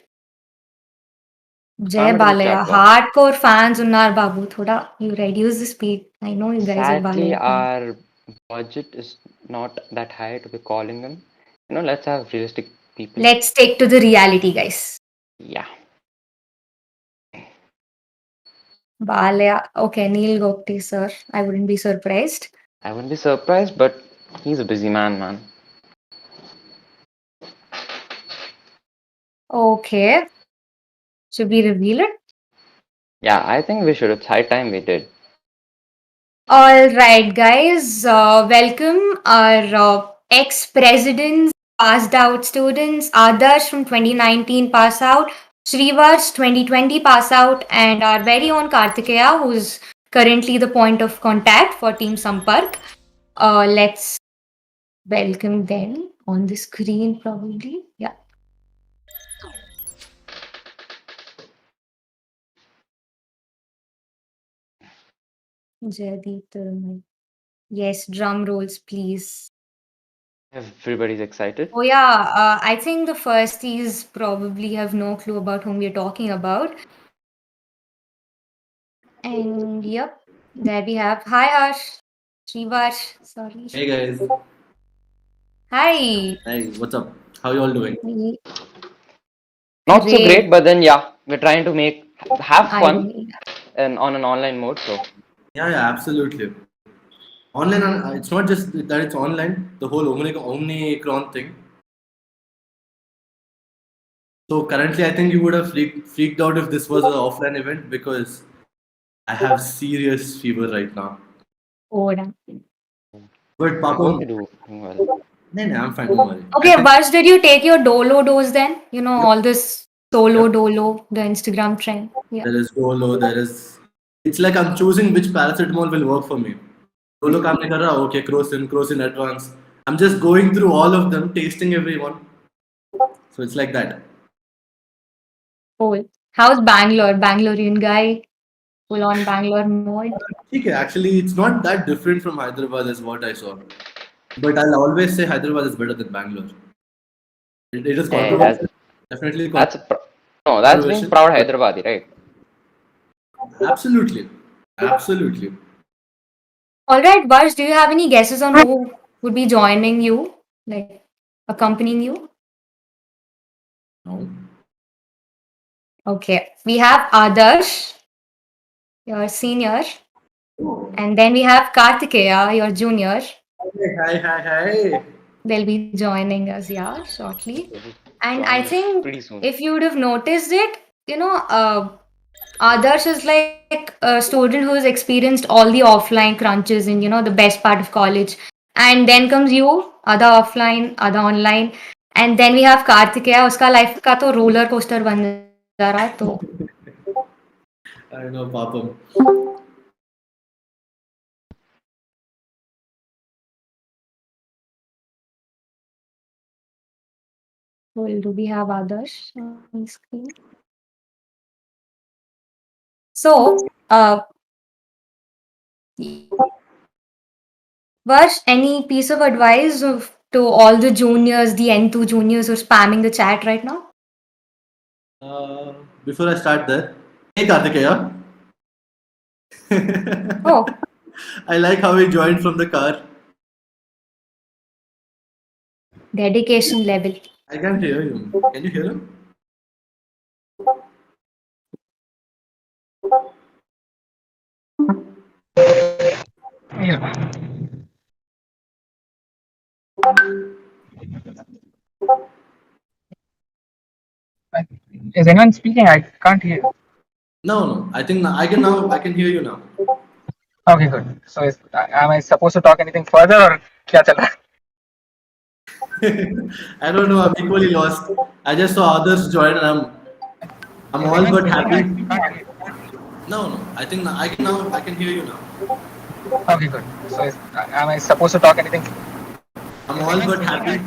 Jay I'm a real Balaya, chatbot. hardcore fans unnar babu. Thoda you reduce the speed. I know you guys are Sadly, Balaya fans. our budget is not that high to be calling them. Let's have realistic people. Let's stick to the reality, guys. Yeah. Balaya. Okay, Neil Gopti, sir. I wouldn't be surprised. I wouldn't be surprised, but he's a busy man. Okay. Should we reveal it? Yeah, I think we should. It's high time we did. All right, guys. Welcome our ex-presidents, passed out students, Adarsh from 2019 pass out, Shrivars 2020 pass out, and our very own Kartikeya, who's currently the point of contact for Team Sampark. Let's welcome them on the screen, probably. Yeah. Jaydeep Tirumai. Yes, drum rolls, please. Everybody's excited. Oh yeah, I think the firsties probably have no clue about whom we're talking about. And yep, there we have. Hi Harsh, Srivash, sorry. Hey guys. Hi. Hey, what's up? How you all doing? Not so great, but then yeah, we're trying to have fun Irony. on an online mode. So Yeah, absolutely. Online, it's not just that it's online, the whole Omnicron thing. So currently, I think you would have freaked out if this was an offline event because I have serious fever right now. Oh, damn. But I Papa, hope you do well. no, I'm fine. Don't worry. Okay, Varsh, did you take your Dolo dose then? All this solo Dolo, the Instagram trend. Yeah. There is Dolo, there is. It's like I'm choosing which paracetamol will work for me. Dolo काम नहीं कर रहा, okay, Crocin Advance. I'm just going through all of them, tasting everyone. So it's like that. Cool. How's Bangalore? Bangalorean guy? Full on Bangalore mode? Okay, actually, it's not that different from Hyderabad, is what I saw. But I'll always say Hyderabad is better than Bangalore. It is Hey, controversial. Definitely that's being proud Hyderabadi, right? Absolutely. Absolutely. All right, Varsh, do you have any guesses on who would be joining you, like accompanying you? No. Okay, we have Adarsh, your senior, and then we have Kartikeya, your junior. Hi. They'll be joining us, yeah, shortly. And I Join us think pretty soon. if you would have noticed it, Adarsh is like a student who has experienced all the offline crunches in, the best part of college. And then comes you, other offline, other online. And then we have Kartikeya, uska life ka to roller coaster ban ja raha, to I know, Papam. do we have Adarsh on screen? So, Varsh, any piece of advice to all the juniors, the N2 juniors who are spamming the chat right now? Before I start there, hey Kartikeya. Oh. I like how he joined from the car. Dedication level. I can't hear you. Can you hear him? Yeah. Is anyone speaking? I can't hear. No. I think I can hear you now. Okay, good. So am I supposed to talk anything further or kya chala? I don't know. I'm equally lost. I just saw others join and I'm all but happy. No. I think I can hear you now. Okay, good. So am I supposed to talk anything? I'm all but happy.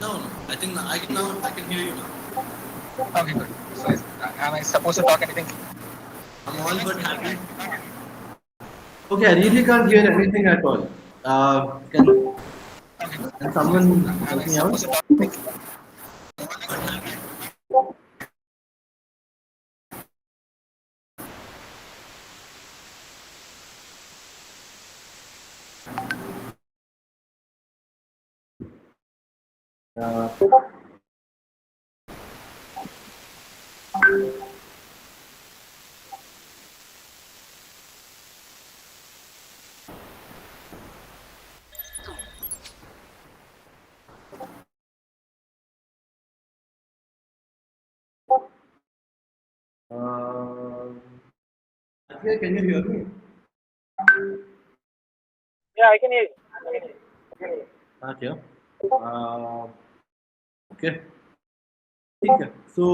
No. I think I can hear you now. Okay, good. So am I supposed to talk anything? I'm all but happy. Okay, I really can't hear anything at all. Can someone help me out? Can you hear me? Yeah, I can hear you. Okay. Okay. ठीक है. So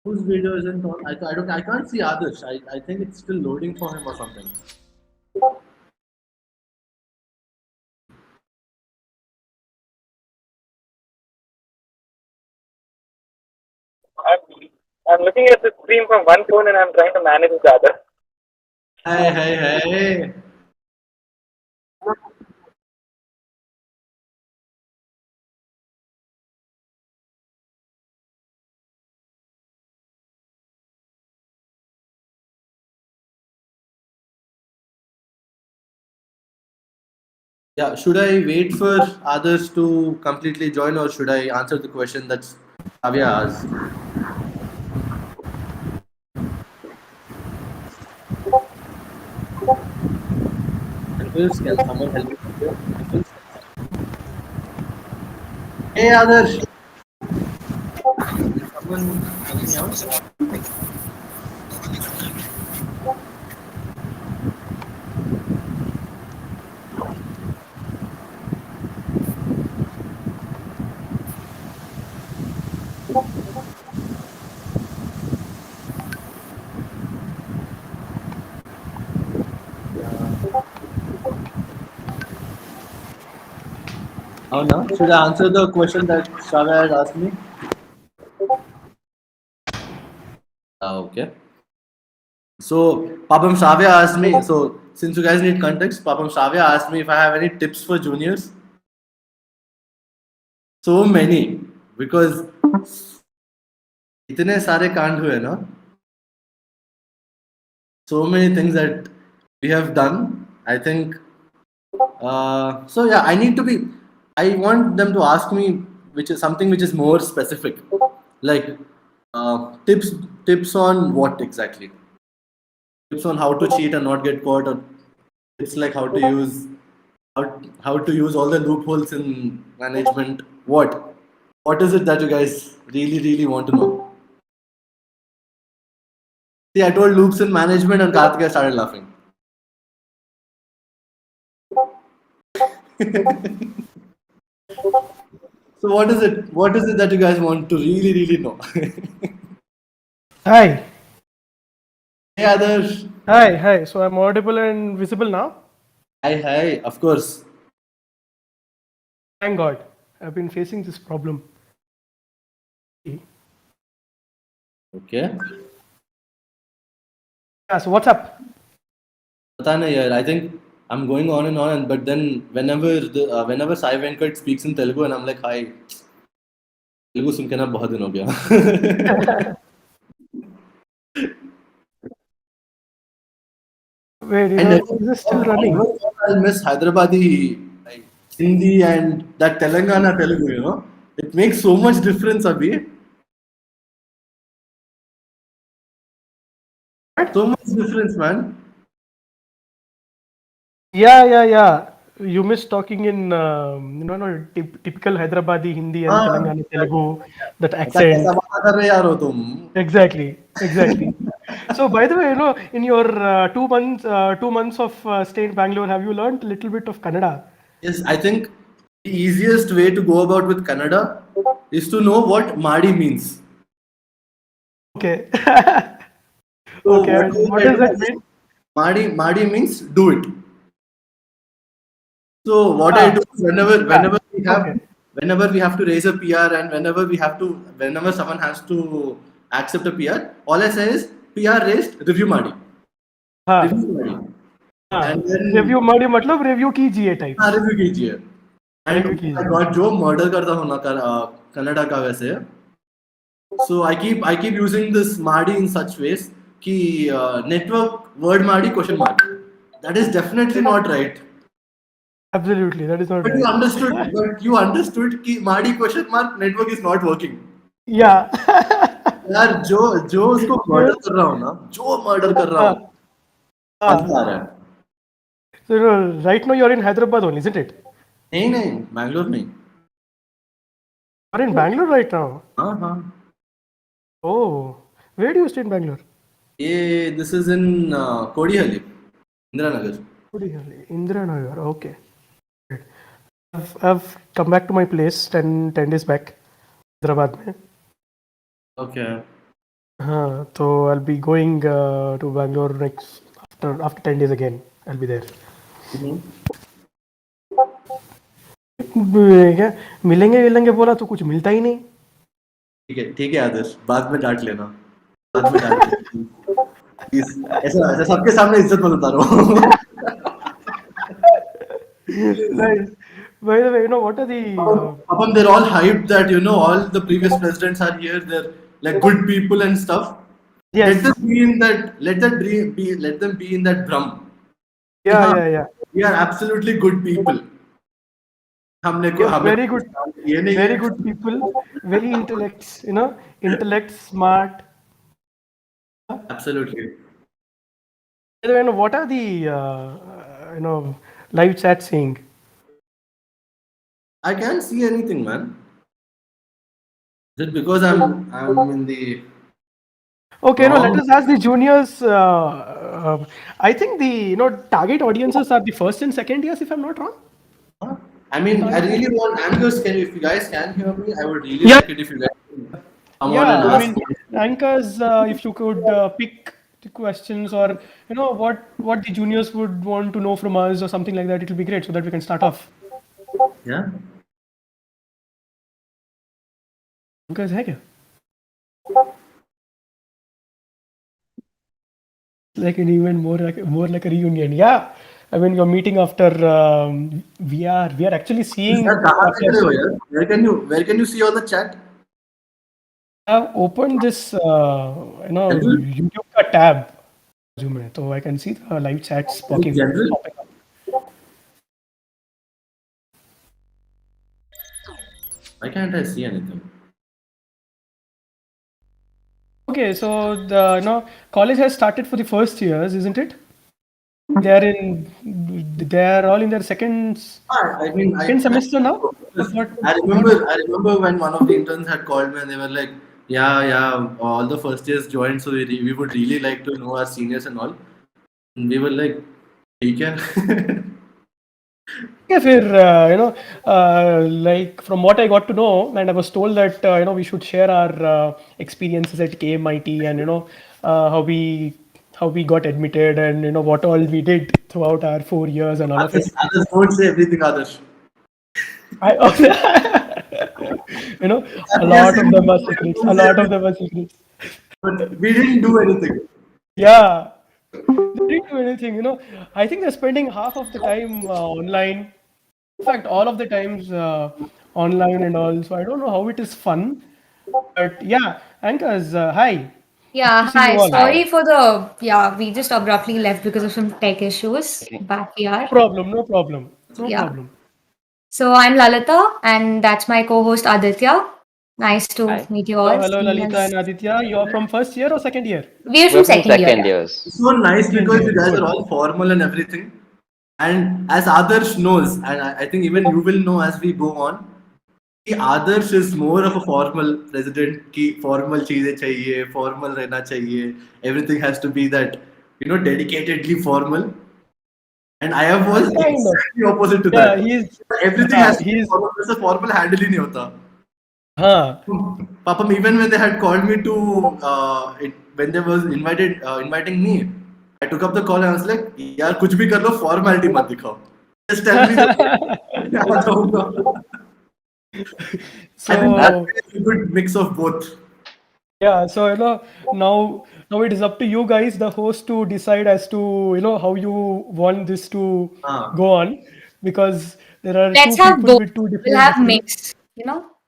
whose video isn't on? I can't see Adarsh. I think it's still loading for him or something. I'm looking at the screen from one phone and I'm trying to manage the other. Hey. Yeah, should I wait for others to completely join or should I answer the question that Avya asked? Can someone help me here? Hey Adarsh! Can someone help me out? Oh no, should I answer the question that Shravya had asked me? Okay. So Papam Shravya asked me, so since you guys need context, Papam Shravya asked me if I have any tips for juniors. So many, because इतने सारे कांड हुए ना, so many things that we have done. I think so. Yeah, I want them to ask me which is something which is more specific, like tips on what exactly? Tips on how to cheat and not get caught, or tips like how to use all the loopholes in management. What is it that you guys really want to know? See, I told loops in management and Karthika started laughing. So what is it? What is it that you guys want to really know? Hi. Hey Adarsh. Hi. So I'm audible and visible now? Hi. Of course. Thank God. I've been facing this problem. Okay. Yeah, so what's up? पता नहीं यार. I think I'm going on and on, but then whenever Sai Venkat speaks in Telugu and I'm like, hi, Telugu सुन के ना बहुत दिन हो गया. Wait, is this still running? I miss Hyderabadi like, Hindi and that Telangana Telugu, you know. It makes so much difference, Abhi. So much difference, man. Yeah. You miss talking in typical Hyderabadi Hindi and Telangana Telugu, that accent. Exactly. So by the way, in your 2 months of stay in Bangalore, have you learned a little bit of Kannada? Yes, I think the easiest way to go about with Kannada is to know what Madi means. Okay. So okay. What does that mean? Madi means do it. So what I do is whenever we have to raise a PR and whenever someone has to accept a PR, all I say is PR raised, review Madi. Review Madi. And then review Madi matlab review कीजिए type. Review कीजिए. And I got जो murder करता हूँ ना Kannada का वैसे. So I keep using this Madi in such ways कि network word Madi question mark. That is definitely not right. Absolutely, that is not But right. you understood कि Madi question mark network is not working. Yeah. यार जो उसको murder कर रहा हूँ ना, जो मर्डर कर रहा हूँ, मजा आ रहा है. So right now you're in Hyderabad only, isn't it? नहीं, बैंगलोर नहीं. You're in Bangalore right now. हाँ. Oh, where do you stay in Bangalore? This is in Kodihalli, Indiranagar. Indiranagar. Okay. I've come back to my place 10 days back, Hyderabad में. Okay. So I'll be going to Bangalore next after 10 days again. I'll be there. क्या मिलेंगे बोला तो कुछ मिलता ही नहीं. ठीक है आदर्श, बाद में डांट लेना. ऐसा सबके सामने इज्जत मत उतारो. Nice. By the way, what are the? They're all hyped that all the previous presidents are here. They're like good people and stuff. Yes. Let them be in that. Let them be in that drum. Yeah. We are absolutely good people. Very good people. Very intellect, smart. Absolutely. By the way, what are the live chat saying? I can't see anything, man. Is it because I'm in the... Okay, let us ask the juniors. I think the target audiences are the first and second years, if I'm not wrong. I mean, I really want anchors. If you guys can hear me, I would really like it if you guys can come on and ask. Anchors, if you could pick the questions or what the juniors would want to know from us or something like that, it will be great so that we can start off. Yeah. Anchors है क्या? Like an event, more like a reunion. Yeah. I mean, you're meeting after we are actually seeing. Where can you see on the chat? I've opened this YouTube tab, so I can see the live chats popping up. Why can't I see anything? Okay, so the college has started for the first years, isn't it? They are all in their second semester now. I remember when one of the interns had called me and they were like, yeah, all the first years joined, so we would really like to know our seniors and all. And we were like, okay. Like from what I got to know, and I was told that we should share our experiences at KMIT and how we got admitted and what all we did throughout our 4 years and all of it. Others don't say everything, Adarsh. A lot of them are secrets. But we didn't do anything. Yeah. They didn't do anything, I think they're spending half of the time online. In fact, all of the times online and all. So I don't know how it is fun. But yeah, Anchors, hi. Yeah, Good to see you hi. all. Sorry for we just abruptly left because of some tech issues. Back here. No problem. So I'm Lalita, and that's my co-host Aditya. Nice to meet you all. Hello, Lalita and Aditya. You're from first year or second year? We're from second year. It's so nice because you guys are all formal and everything. And as Adarsh knows, and I think even you will know as we go on, Adarsh is more of a formal president. Ki formal cheeze chahiye, formal rehna chahiye. Everything has to be that, dedicatedly formal. And I was exactly opposite to that. Everything has to be formal. There's a formal handle ही नहीं होता. Papa, even when they had called me to when they was inviting me, I took up the call and I was like, यार कुछ भी कर लो, formality मत दिखाओ. Just tell me So that's a good mix of both. Yeah, so now it is up to you guys, the host, to decide as to how you want this to go on, because there are Let's two have people both. with two different. We'll have mixed,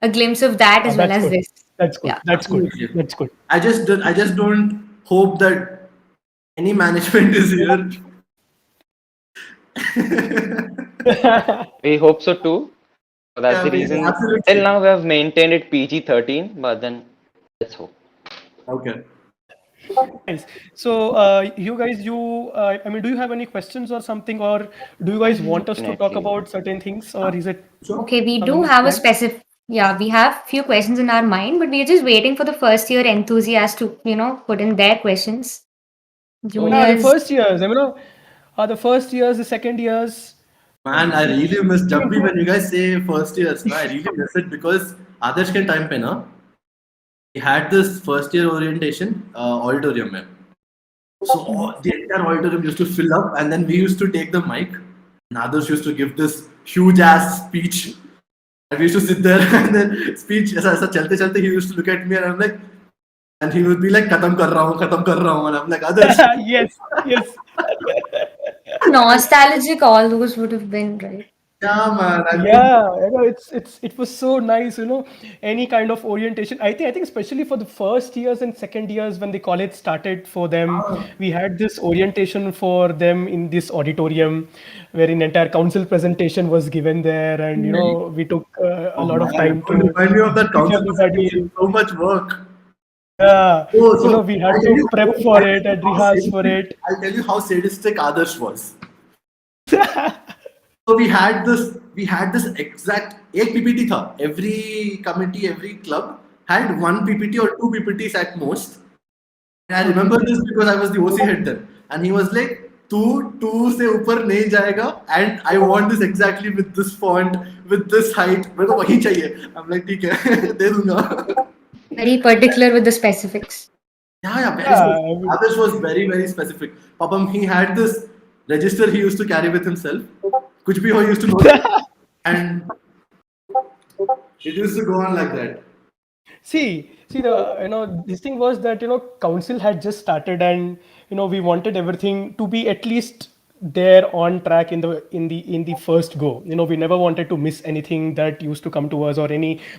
a glimpse of that as well as this. That's good. Yeah. That's good. I just don't hope that any management is here We hope so too. So that's Yeah, the we reason. absolutely. Till now, we have maintained it PG-13, but then let's hope. Okay. Nice. So, you guys, I mean, do you have any questions or something, or do you guys want us to talk Definitely. about certain things, or is it Okay, we do something have a planned? specific, yeah, we have few questions in our mind, but we're just waiting for the first year enthusiasts to, put in their questions. Yeah, the Juniors, first years, the first years, the second years. Man, I really miss I mean, Jabbi when you guys say first years. No, I really miss it because Adarsh ke time pe na, we had this first year orientation auditorium. Mein. So the entire auditorium used to fill up, and then we used to take the mic. And Adarsh used to give this huge ass speech. And we used to sit there and then speech. ऐसा चलते चलते he used to look at me and I'm like, and he would be like, खत्म कर रहा हूँ, and I'm like, Adarsh. Yes, yes. nostalgic all those would have been, right? Yeah, man. I mean, Yeah, it was so nice, any kind of orientation. I think especially for the first years and second years when the college started for them, we had this orientation for them in this auditorium, wherein entire council presentation was given there, and we took a oh lot of man, time don't to remind me of that teach council everybody. presentation. So much work. Yeah, Oh, so we had to prep for it and rehearse for it. I'll tell you how sadistic Adarsh was. So we had this exact एक PPT था. Every committee, every club had one PPT or two PPTs at most. And I remember this because I was the OC head then. And he was like, तू से ऊपर नहीं जाएगा, and I want this exactly with this font, with this height. मेरे को वही चाहिए. I'm like, ठीक है, दे दूंगा. Very particular with the specifics. Yeah, very Yeah, specific. Others was very, very specific. Papam, he had this register he used to carry with himself. Kuch bhi ho, he used to know. And it used to go on like that. See this thing was that council had just started, and we wanted everything to be at least there on track in the first go. We never wanted to miss anything that used to come to us, or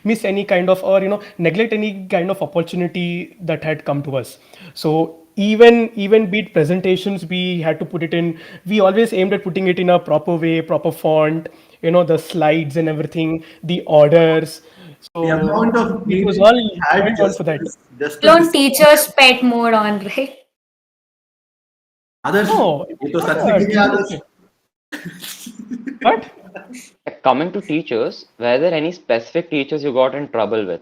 miss any kind of, or neglect any kind of opportunity that had come to us. So even be it presentations, we had to put it in. We always aimed at putting it in a proper way, proper font, the slides and everything, the orders. The So amount of it was meetings all we had went on for that. just Still to on teacher's pet mode on, right? Others, No, ये तो सच yeah, नहीं others. what? Coming to teachers, were there any specific teachers you got in trouble with?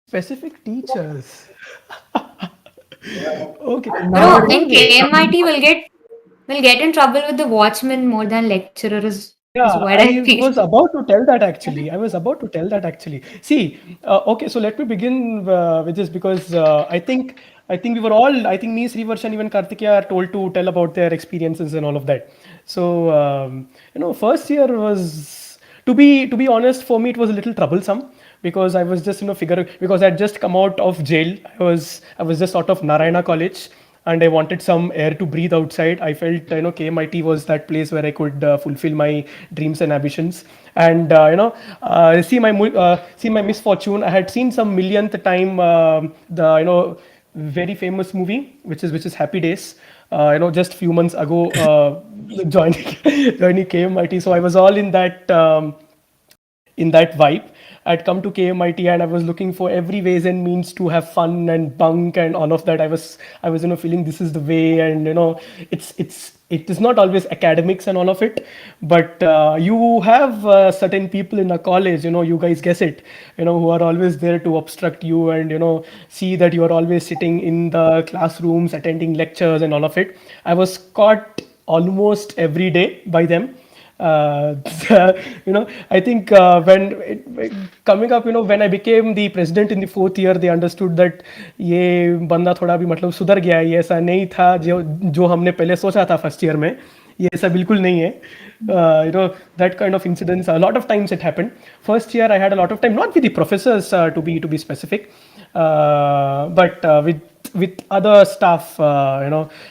Specific teachers. Okay. No, in KMIT will get in trouble with the watchman more than lecturers. Is Yeah, what I I feel. was about to tell that actually. See, okay, so let me begin with this, because I think we were all, I think me, Srivarsh, and even Kartikeya are told to tell about their experiences and all of that. So first year was, to be honest, for me it was a little troublesome, because I was just figuring, because I had just come out of jail. I was just out of Narayana College, and I wanted some air to breathe outside. I felt KMIT was that place where I could fulfill my dreams and ambitions. And see my misfortune. I had seen some millionth time the very famous movie, which is Happy Days. Just few months ago, joining KMIT. So I was all in that vibe. I'd come to KMIT, and I was looking for every ways and means to have fun and bunk and all of that. I was feeling this is the way, and it is not always academics and all of it, but you have certain people in a college, you guys guess it, who are always there to obstruct you, and see that you are always sitting in the classrooms attending lectures and all of it. I was caught almost every day by them. uh, I think coming up, when I became the president in the fourth year, they understood that ये बंदा थोड़ा भी मतलब सुधर गया है, ये ऐसा नहीं था जो हमने पहले सोचा था फर्स्ट ईयर में, ये ऐसा बिल्कुल नहीं है. That kind of incidents, a lot of times it happened. First year I had a lot of time, not with the professors, to be specific, but with other staff,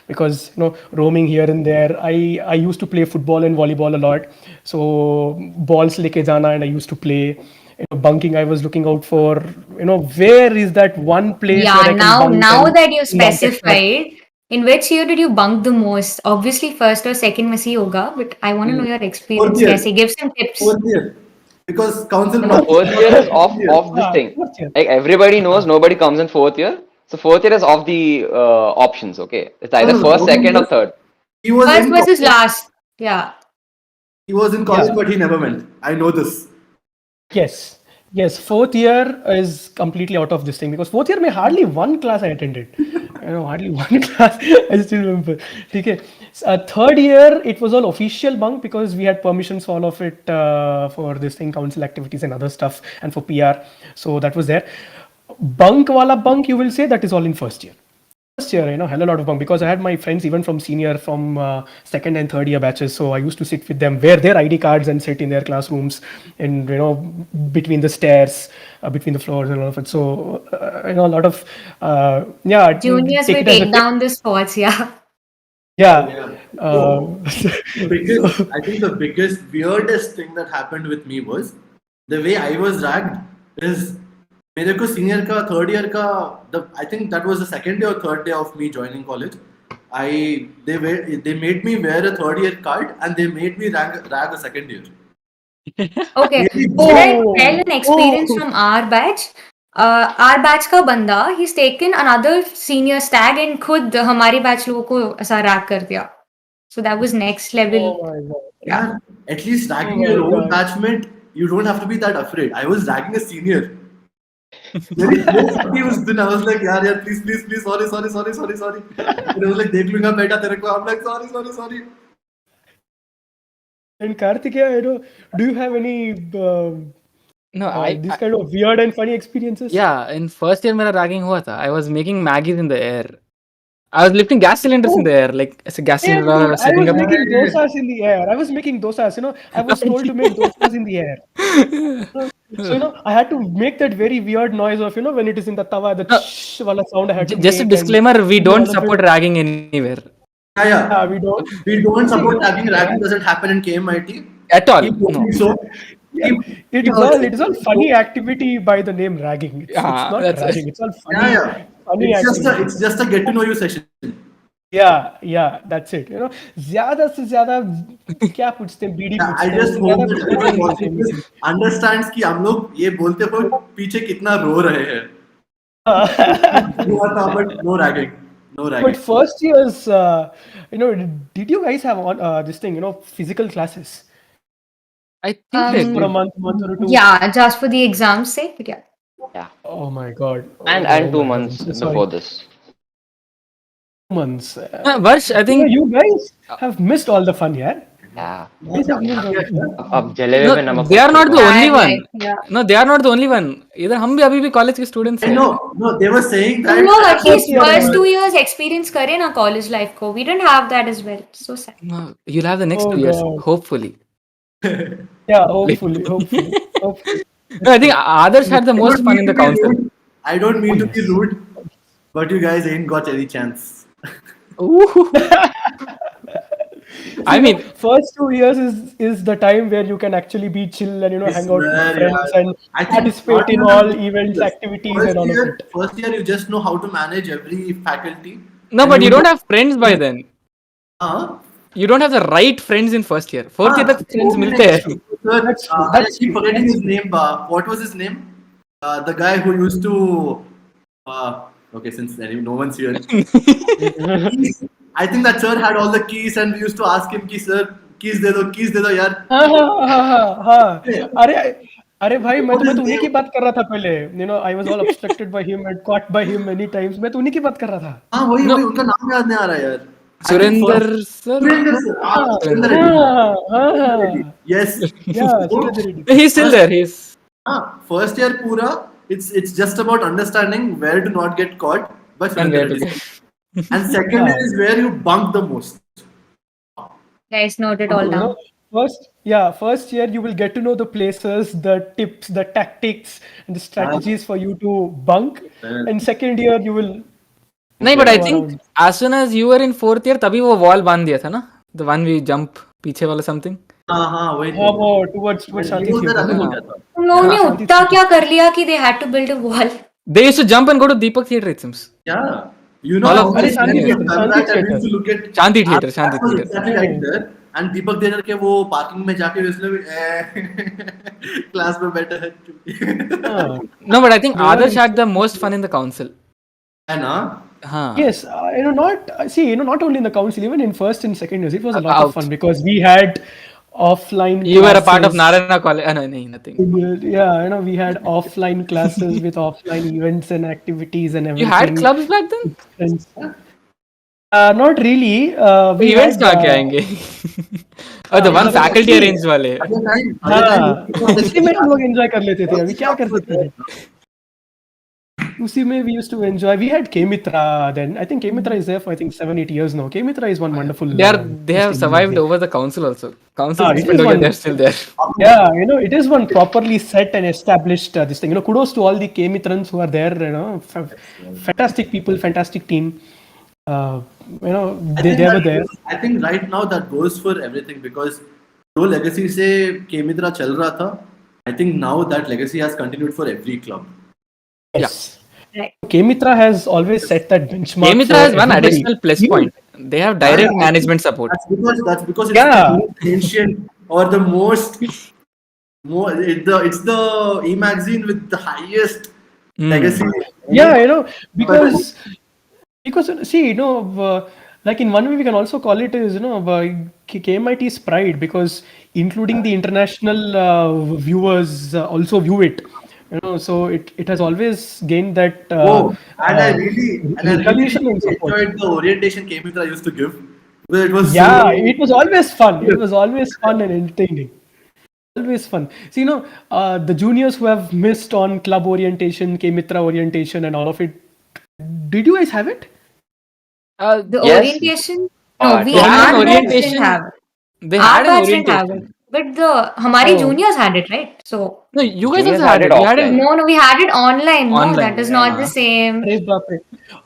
because roaming here and there. I used to play football and volleyball a lot, so balls leke jana, and I used to play. Bunking, I was looking out for, where is that one place where Yeah, I can bunk now and that you not get caught. specified, In which year did you bunk the most? Obviously, first or second में से ही होगा, but I want to know your Fourth experience. year. कैसे? Give some tips. Fourth year. Because council No, fourth year is off this thing. Fourth year. Like everybody knows, nobody comes in fourth year. So fourth year is off the options. Okay, it's either No, first, what he second, or was- third. He was First in versus college. last. Yeah. He was in college, Yeah. but he never went. I know this. Yes. Yes. Fourth year is completely out of this thing because fourth year में hardly one class I attended. Hardly one class. I still remember. Okay. Third year it was all official bunk because we had permissions for all of it for this thing, council activities and other stuff, and for PR. So that was there. Bunk wala bunk, you will say, that is all in first year. First year, hell a lot of bunk because I had my friends even from senior, from second and third year batches. So I used to sit with them, wear their ID cards, and sit in their classrooms, and between the stairs, between the floors, and all of it. So a lot of Juniors will take it as a take down the sports. Yeah. yeah. I think the biggest, weirdest thing that happened with me was the way I was ragged is मेरे को senior का third year का I think that was the second day or third day of me joining college. They made me wear a third year card and they made me rag a second year. Okay. Should I tell an experience from our batch? Our batch का बंदा, he's taken another senior stag and खुद हमारे batch लोगों को ऐसा rag कर दिया. So that was next level. Oh my God. Yeah. At least ragging Oh my your own God. batchmate, you don't have to be that afraid. I was ragging a senior. Very close he was then I was like, yeah, please, sorry. And I was like, देख लूंगा बेटा तेरे को. I'm like, sorry. And Karthikeya, do you have any No, this kind of weird and funny experiences? Yeah, in first year मेरा ragging हुआ था. I was making Maggies in the air. I was lifting gas cylinders in the air, like as a gas Yeah, cylinder. dude, I setting was up. making dosas in the air. I was making dosas, I was told to make dosas in the air. So, I had to make that very weird noise of, when it is in the tawa, the shh wala sound I had to Just a make. disclaimer: we and don't all of support it. ragging anywhere Yeah. We don't. We don't support ragging. Ragging doesn't happen in KMIT. at all. Keep No. hoping so. Yeah, it is all funny activity by the name ragging. It's not that's it. ragging. It's all funny. Yeah. Funny activity. It's just a get to know you session. Yeah, that's it. ज़्यादा से ज़्यादा क्या पूछते हैं बीड़ी I पूछते just हैं hope ज़्यादा that कुछ everyone नहीं watching पूछते this understands कि हम लोग ये बोलते हुए पीछे कितना रो रहे हैं. हुआ था, but no ragging. No ragging. But first years, did you guys have this thing, physical classes? I think they For a did. month or two? Yeah, just for the exam's sake. But yeah. Oh my God. And Oh 2 my months God, I'm so before sorry. this. 2 months. Varsh, I think You guys have missed all the fun, yeah? Yeah. You guys have missed all the fun. अब जलेबे no, पे नमक they are मत not the छिड़को. only Bad one. life, yeah. No, they are not the only one. इधर हम भी अभी भी college के students हैं. No, they were saying that. You know, at least year, first 2 years experience करे ना college life को. We didn't have that as well. So sad. No, you'll have the next Oh 2 years, God. hopefully. Yeah, hopefully. No, I think others had the I most don't fun mean in the to be council. rude. I don't mean to be rude, but you guys ain't got any chance. Ooh. I mean, first 2 years is the time where you can actually be chill and hang out with friends and I think participate in all events, activities, and all of it. First year, you just know how to manage every faculty. no, but you don't have friends by then. Huh? You don't have the right friends in first year. Fourth year तक friends मिलते हैं. That's true. I keep forgetting his name. What was his name? The guy who used to. Okay, since no one's here. I think that sir had all the keys, and we used to ask him, "Ki sir, keys de do, yaar." हाँ. अरे भाई मैं तो उन्हीं की बात कर रहा था पहले. I was all obstructed by him and caught by him many times. मैं तो उन्हीं की बात कर रहा था. हाँ वही उनका नाम याद नहीं आ रहा यार. Surinder sir. Yes. Yeah, He's still there. He's. First year pura, it's just about understanding where to not get caught by And where to Surinder. And second year is where you bunk the most. Guys, note it all down. First year you will get to know the places, the tips, the tactics, and the strategies for you to bunk. And second year you will. नहीं, but I think as soon as you were in fourth year, तभी वो wall बांध दिया था ना? The one we jump पीछे वाला something. हाँ वही. वो towards शांति theatre. उन्होंने उतना क्या कर लिया कि they had to build a wall. They used to jump and go to Deepak Theatre, it seems. Yeah. You know All how of many us. times Yeah. we've done that and we used to look at Shanti Theatre. Shanti that was Theatre. exactly right there. And Deepak Theatre के वो parking में जाके उसने class में बैठा है. No, but I think There Adarsh is- had the most fun in the council. है ना? Huh. Yes, not only in the council, even in first and second years, it was a lot of Out. fun because we had offline. You were a part of classes. Narayana College. No, nothing. Yeah, we had offline classes with offline events and activities and You everything. had clubs back then? Friends. Not really. We Events had. कहाँ के आएंगे? Oh, the one faculty arranged वाले. हाँ, उसी में हम लोग enjoy कर लेते थे. अभी क्या कर सकते थे? उसी में we used to enjoy. We had K-Mitra then. I think K-Mitra is there for 7-8 years now. K-Mitra is one wonderful. They have survived over the council also. Council it is one- they're still there. Yeah, it is one properly set and established this thing. Kudos to all the K-Mitrans who are there. Fantastic people, fantastic team. They were there. I think right now that goes for everything because जो legacy से K-Mitra चल रहा था, I think now that legacy has continued for every club. Yes. Right. K-Mitra has always set that benchmark. K-Mitra has one everybody. additional plus point. They have direct management support. That's because it's the most ancient or the most it's the e-magazine with the highest legacy. Yeah, because see, like in one way we can also call it as KMIT's pride because including the international viewers also view it. So it has always gained that. And I really enjoyed the orientation K-Mitra used to give. It was it was always fun. It was always fun and entertaining. Always fun. See, the juniors who have missed on club orientation, K-Mitra orientation, and all of it. Did you guys have it? The orientation? No, we had our an batch orientation. didn't have it. They Our had an batch didn't have orientation. it. But hamaरी juniors had it, right? So No, you guys Juniors also had had it. it We had it. offline. no, we had it online. No, Online, that is not the same.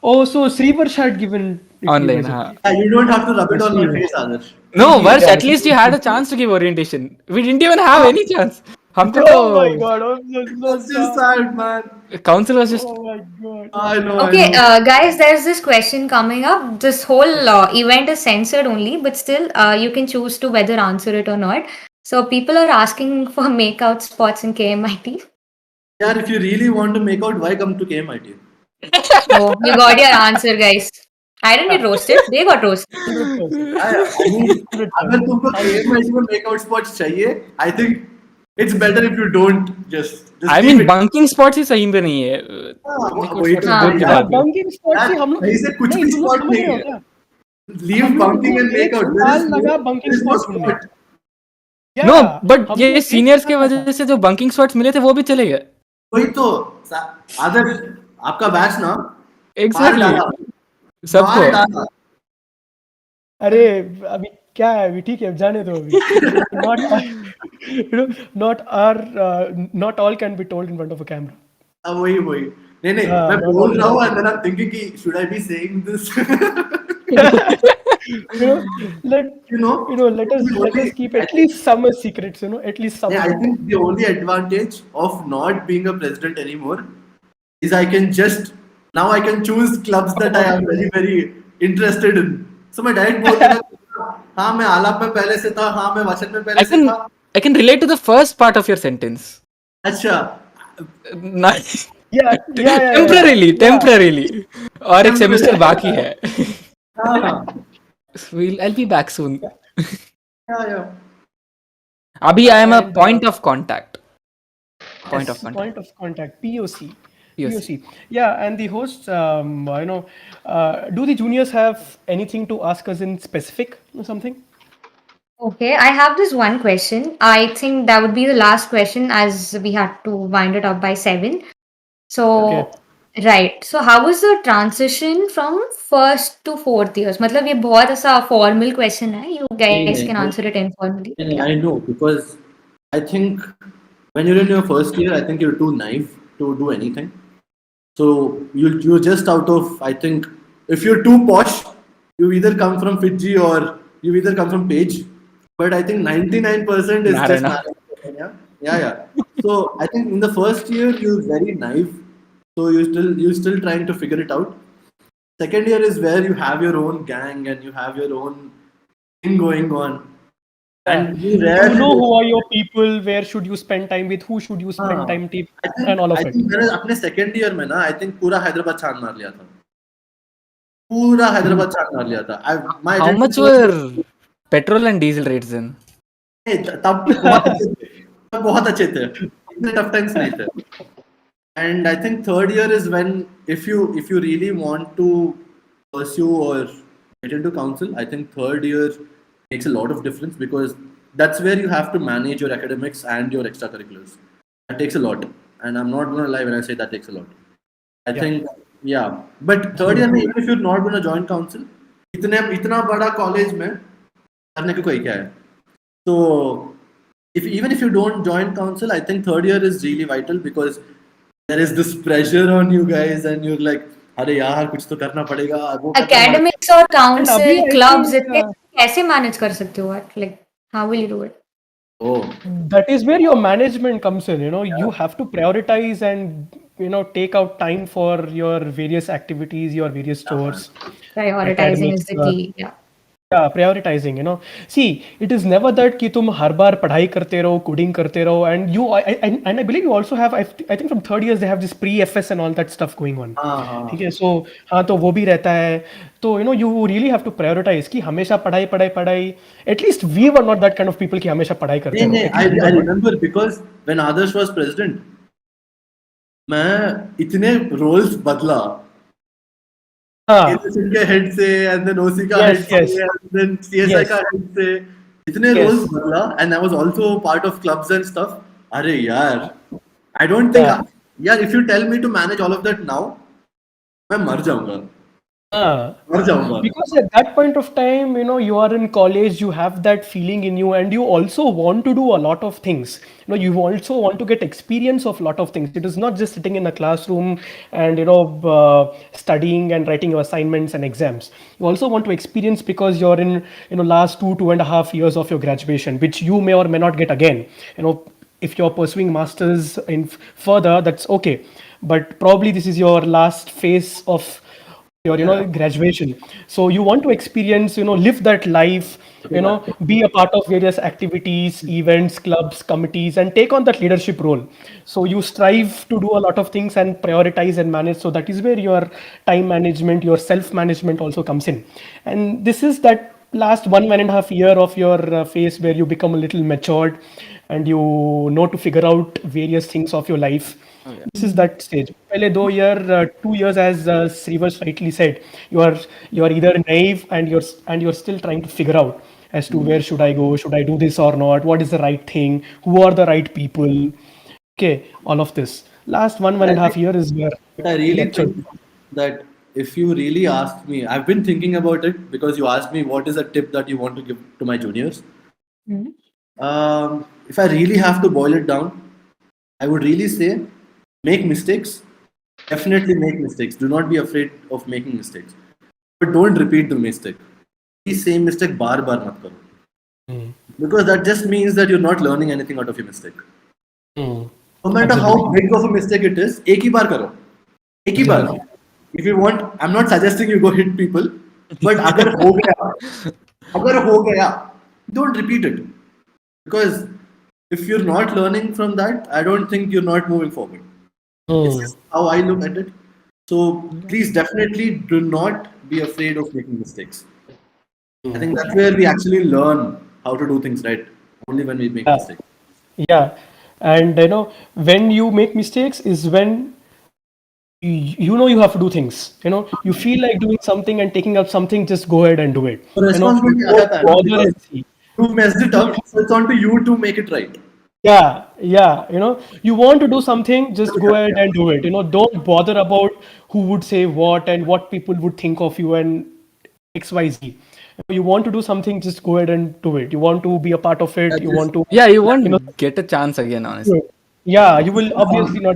Oh, so Srivarsh had given it Online. to you, Yeah, you don't have to rub it on my face, Adarsh. No, Varsh, at least you had a chance to give orientation. We didn't even have any chance. हमको Oh तो my god, That's just sad, man. council was just. Oh my god. I know. Okay, guys, there's this question coming up. This whole event is censored only, but still, you can choose to whether answer it or not. So people are asking for makeout spots in KMIT. Yeah, if you really want to make out, why come to KMIT? Oh, you got your answer, guys. I didn't get roasted. They got roasted. अगर तुमको KMIT में makeout spots चाहिए, I think it's better if you don't just I mean, bunking spots ही सही में नहीं है. वही तो बहुत की बात है. Bunking spot से हम लोग कहीं से कुछ भी spot नहीं है. Leave bunking and make out. There is no bunking spot. No, but ये seniors के वजह से जो bunking spots मिले थे वो भी चले गए. वही तो आदर्श आपका बैच ना Exactly. सबको. अरे अभी क्या है अभी ठीक है जाने दो अभी. Not all can be told in front of a camera. वही नहीं मैं बोल रहा हूँ and then I'm thinking कि should I be saying this? Let us keep at least some secrets. At least some. Yeah, I think the only advantage of not being a president anymore is I can choose clubs that I am very very interested in. So मैं direct बोल देता हाँ मैं आलाप में पहले से था हाँ मैं वचन में पहले से था. I can relate to the first part of your sentence. अच्छा. Nice. Yeah. Temporarily. और एक semester बाकी है. I'll be back soon. Yeah. Abhi, I am a point of contact. Point of contact. POC. Yeah, and the hosts, do the juniors have anything to ask us in specific or something? Okay, I have this one question. I think that would be the last question as we had to wind it up by 7. So, right. So, how was the transition from first to fourth years? मतलब ये बहुत ऐसा formal question है. You guys can answer it informally. I know because I think when you're in your first year, I think you're too naive to do anything. So you're just out of, I think, if you're too posh, you either come from Fiji or you either come from Page. But I think 99% is just Narayana. Yeah. So I think in the first year you're very naive. So you're still trying to figure it out. Second year is where you have your own gang and you have your own thing going on. And you You rarely know who are your people, where should you spend time with, who should you spend time with, and all of it. मैंने अपने second year में ना I think पूरा हैदराबाद छान मार लिया था. पूरा हैदराबाद छान मार लिया था. How much were petrol and diesel rates then? तब बहुत अच्छे थे. इतने टफ टाइम्स नहीं थे. And I think third year is when if you really want to pursue or get into council, I think third year makes a lot of difference because that's where you have to manage your academics and your extracurriculars. That takes a lot, and I'm not gonna lie when I say that takes a lot. I think but third year में even if you're not gonna join council, इतना बड़ा college में करने को कोई क्या है. So even if you don't join council, I think third year is really vital because there is this pressure on you guys and you're like, अरे यार कुछ तो करना पड़ेगा. Academics और council, अभी I clubs, think, इतने कैसे manage कर सकते हो आप? Like, how will you do it? That is where your management comes in. You have to prioritize and take out time for your various activities, your various chores. Prioritizing is the key. Yeah, prioritizing. See, it is never that कि तुम हर बार पढ़ाई करते रहो, coding करते रहो, and I believe you also have. I think from third years they have this pre-FS and all that stuff going on. ठीक है, so हाँ तो वो भी रहता है. तो you really have to prioritize कि हमेशा पढ़ाई. At least we were not that kind of people कि हमेशा पढ़ाई करते रहो. I remember because when Adarsh was president, मैं इतने roles बदला. के हेड से and then OC का हेड से and then CSI का हेड से इतने roles बदला and I was also part of clubs and stuff. अरे यार, I don't think यार if you tell me to manage all of that now, मैं मर जाऊंगा. Because at that point of time, you are in college, you have that feeling in you, and you also want to do a lot of things. You also want to get experience of a lot of things. It is not just sitting in a classroom and studying and writing your assignments and exams. You also want to experience because you're in last 2.5 years of your graduation, which you may or may not get again. If you're pursuing masters in further, that's okay, but probably this is your last phase of your graduation, so you want to experience, live that life, be a part of various activities, events, clubs, committees, and take on that leadership role. So you strive to do a lot of things and prioritize and manage. So that is where your time management, your self management also comes in, and this is that last 1.5 year of your phase where you become a little matured and you know to figure out various things of your life. This is that stage. Pehle 2 years, as Srivas rightly said, you are either naive and you're still trying to figure out as to where should I go, should I do this or not, what is the right thing, who are the right people. Okay, all of this. Last 1.5 year is where. But I really think that if you really ask me, I've been thinking about it because you asked me what is a tip that you want to give to my juniors. If I really have to boil it down, I would really say make mistakes. Definitely make mistakes. Do not be afraid of making mistakes. But don't repeat the mistake. The same mistake bar mat karo. Because that just means that you're not learning anything out of your mistake. No matter how big of a mistake it is, एक ही बार करो. एक ही बार. If you want, I'm not suggesting you go hit people, but अगर हो गया, don't repeat it. Because if you're not learning from that, I don't think you're not moving forward. It's just how I look at it. So please definitely do not be afraid of making mistakes. I think that's where we actually learn how to do things right. Only when we make mistakes. Yeah. And when you make mistakes is when you have to do things. You feel like doing something and taking up something, just go ahead and do it. You messed it up, so it's on to you to make it right. Yeah. You want to do something, just go ahead and do it. Don't bother about who would say what and what people would think of you and XYZ. You want to do something, just go ahead and do it. You want to be a part of it. You want to. Yeah, you won't get a chance again, honestly. Yeah, you will obviously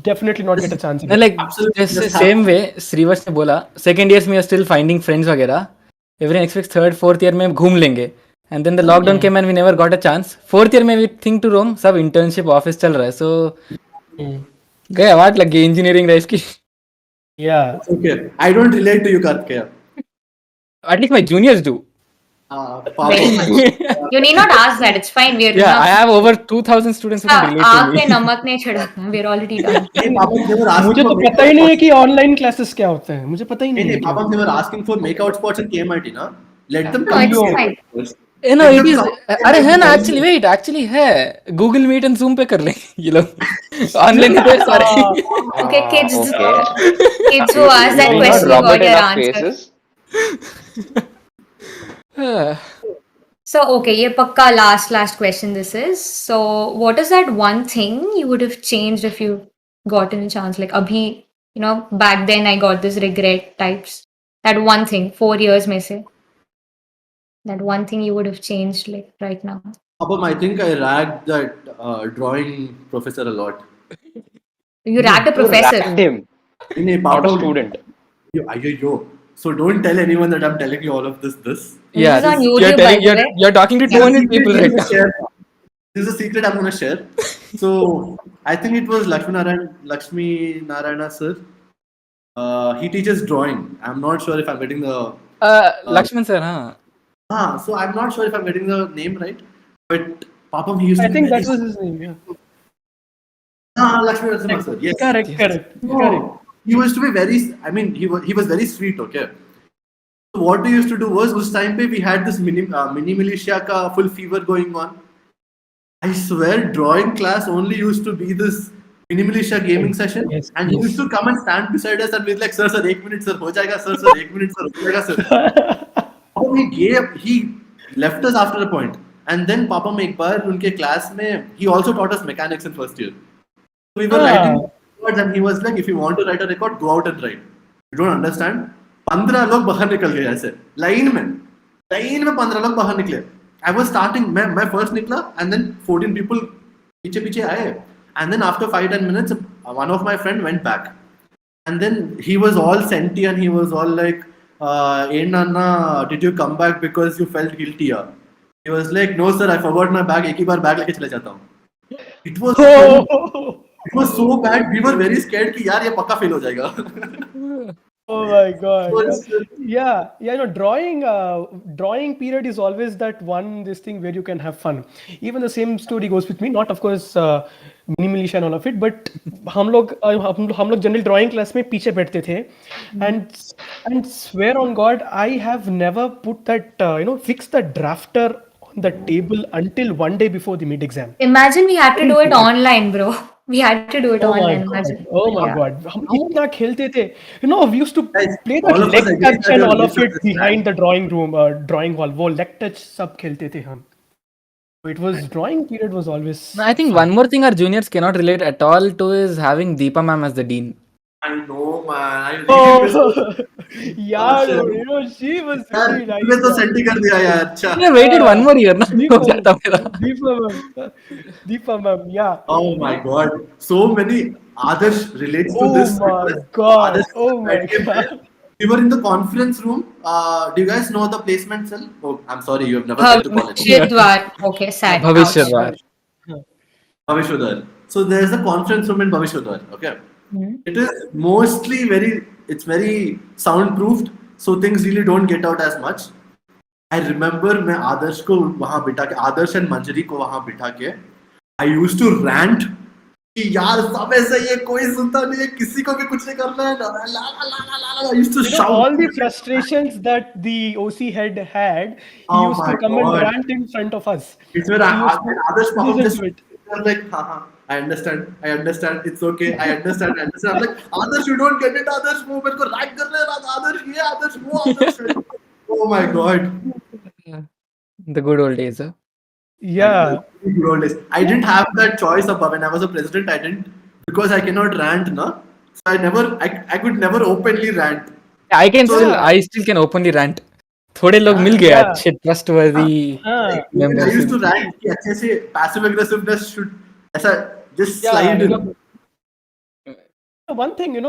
definitely not get a chance again. Like just same way, Srivas ने बोला, second years में are still finding friends वगैरह. Everyone expects third, fourth year में घूम लेंगे. And then the lockdown came and we never got a chance. Fourth year में we think to roam, सब internship office चल रहा है. So गए वाट लग गई engineering life की. Yeah. It's okay. I don't relate to you, Kartikeya. At least my juniors do. Very much. You need not ask that. It's fine. We're Yeah, I enough. have over 2,000 students who can relate to आग me. पे नमक नहीं छिड़कना. We're already done. Hey, Papa, they were asking मुझे for तो पता ही नहीं है कि ऑनलाइन क्लासेस क्या होते हैं. मुझे पता ही नहीं है. Papa, they were asking for makeout spots in KMIT, na? Let them No, come it's to fine. first. You know, Let it them is. come. अरे है ना, actually wait, actually है. Google Meet and Zoom पे कर लेंगे ये लोग. Online है तो ये सारे. Okay, kids. Okay. Kids who asked that You've not question, you rubbed got your enough answer. faces. So, okay, ये पक्का last question this is. So, what is that one thing you would have changed if you gotten a chance? Like, abhi, back then I got this regret types. That one thing, 4 years में से. That one thing you would have changed like right now. Papa, I think I ragged that drawing professor a lot. You ragged a professor. Ragged him. Not a student. Yo. So don't tell anyone that I'm telling you all of this. Yeah, This is on you're YouTube, by telling the way. you're talking to 200 people right now. This is a secret I'm going to share. So I think it was Lakshmi Narayana sir. He teaches drawing. I'm not sure if I'm getting the Lakshman sir, huh? So I'm not sure if I'm getting the name right, but Papa, he used to I be think very that was his name. Yeah. Lakshmi Narayana sir. Yes. Correct. He used to be very. I mean, he was very sweet. Okay. So what we used to do was, उस time पे we had this mini militia का full fever going on. I swear, drawing class only used to be this mini militia gaming session, and he used to come and stand beside us and be like, "Sir, 1 minute, sir, हो जाएगा, sir, 1 minute, sir, हो जाएगा, sir." Oh, he left us after a point, and then Papa में एक बार उनके class में he also taught us mechanics in first year. So we were writing records, and he was like, "If you want to write a record, go out and write." You don't understand? 15 लोग बाहर निकल गए ऐसे line में 15 लोग बाहर निकले. I was starting, मैं first निकला, and then 14 people पीछे आए, and then after 5-10 minutes, one of my friend went back, and then he was all senti and he was all like, Nana, did you come back because you felt guilty? He was like, no sir, I forgot my bag, एक ही बार bag लेके चले जाता हूँ. It was so bad. We were very scared कि यार ये पक्का fail हो जाएगा. Oh my god. Yeah, drawing period is always that this thing where you can have fun. Even the same story goes with me, not of course mini militia and all of it, but हम लोग general drawing class में पीछे बैठते थे, and swear on God, I have never put that fixed the drafter on the table until one day before the mid exam. Imagine we had to do it online, bro. We had to do it online. Imagine. Oh my god. हम इतना खेलते थे. We used to play that all of us leg agree touch that and you're all of really it behind the drawing room, drawing hall. वो leg touch सब खेलते थे हम. It was drawing period was always. I think one more thing our juniors cannot relate at all to is having Deepa ma'am as the dean. I know, man. I really miss Yeah, she was really nice. तूने तो senti कर दिया यार. अच्छा. I waited one more year ना. हो जाता मेरा. Deepa ma'am, yeah. Oh my god. So many others relates to this. Oh my god. Oh my god. We were in the conference room. Do you guys know the placement cell? Oh, I'm sorry, you have never been to college. Bhavishwadwar. Okay, sad. Bhavishwadwar. Bhavishwadwar. So there's a conference room in Bhavishwadwar. Okay. It is mostly it's very soundproofed, so things really don't get out as much. I remember मैं आदर्श को वहाँ बिठा के, आदर्श and मंजरी को वहाँ बिठा के, I used to rant कि यार सब ऐसे ये कोई सुनता नहीं है, किसी को भी कुछ नहीं करना है, I used to shout. All the frustrations that the OC had, he used to come and rant in front of us. It's where Adarsh Papa just like, I understand, it's okay, I understand. I'm like, Adarsh, you don't get it, Adarsh, वो मेरे को rag कर रहे हैं, Adarsh ये, Adarsh वो, Adarsh. Oh my god. The good old days, huh? Yeah. The good old days. I didn't have that choice when I was a president. I didn't, because I cannot rant, no. So I could never openly rant. I still can openly rant. थोड़े लोग मिल गए अच्छे trustworthy members. I used to rant कि अच्छे से passive aggressiveness should ऐसा just slide in. One thing,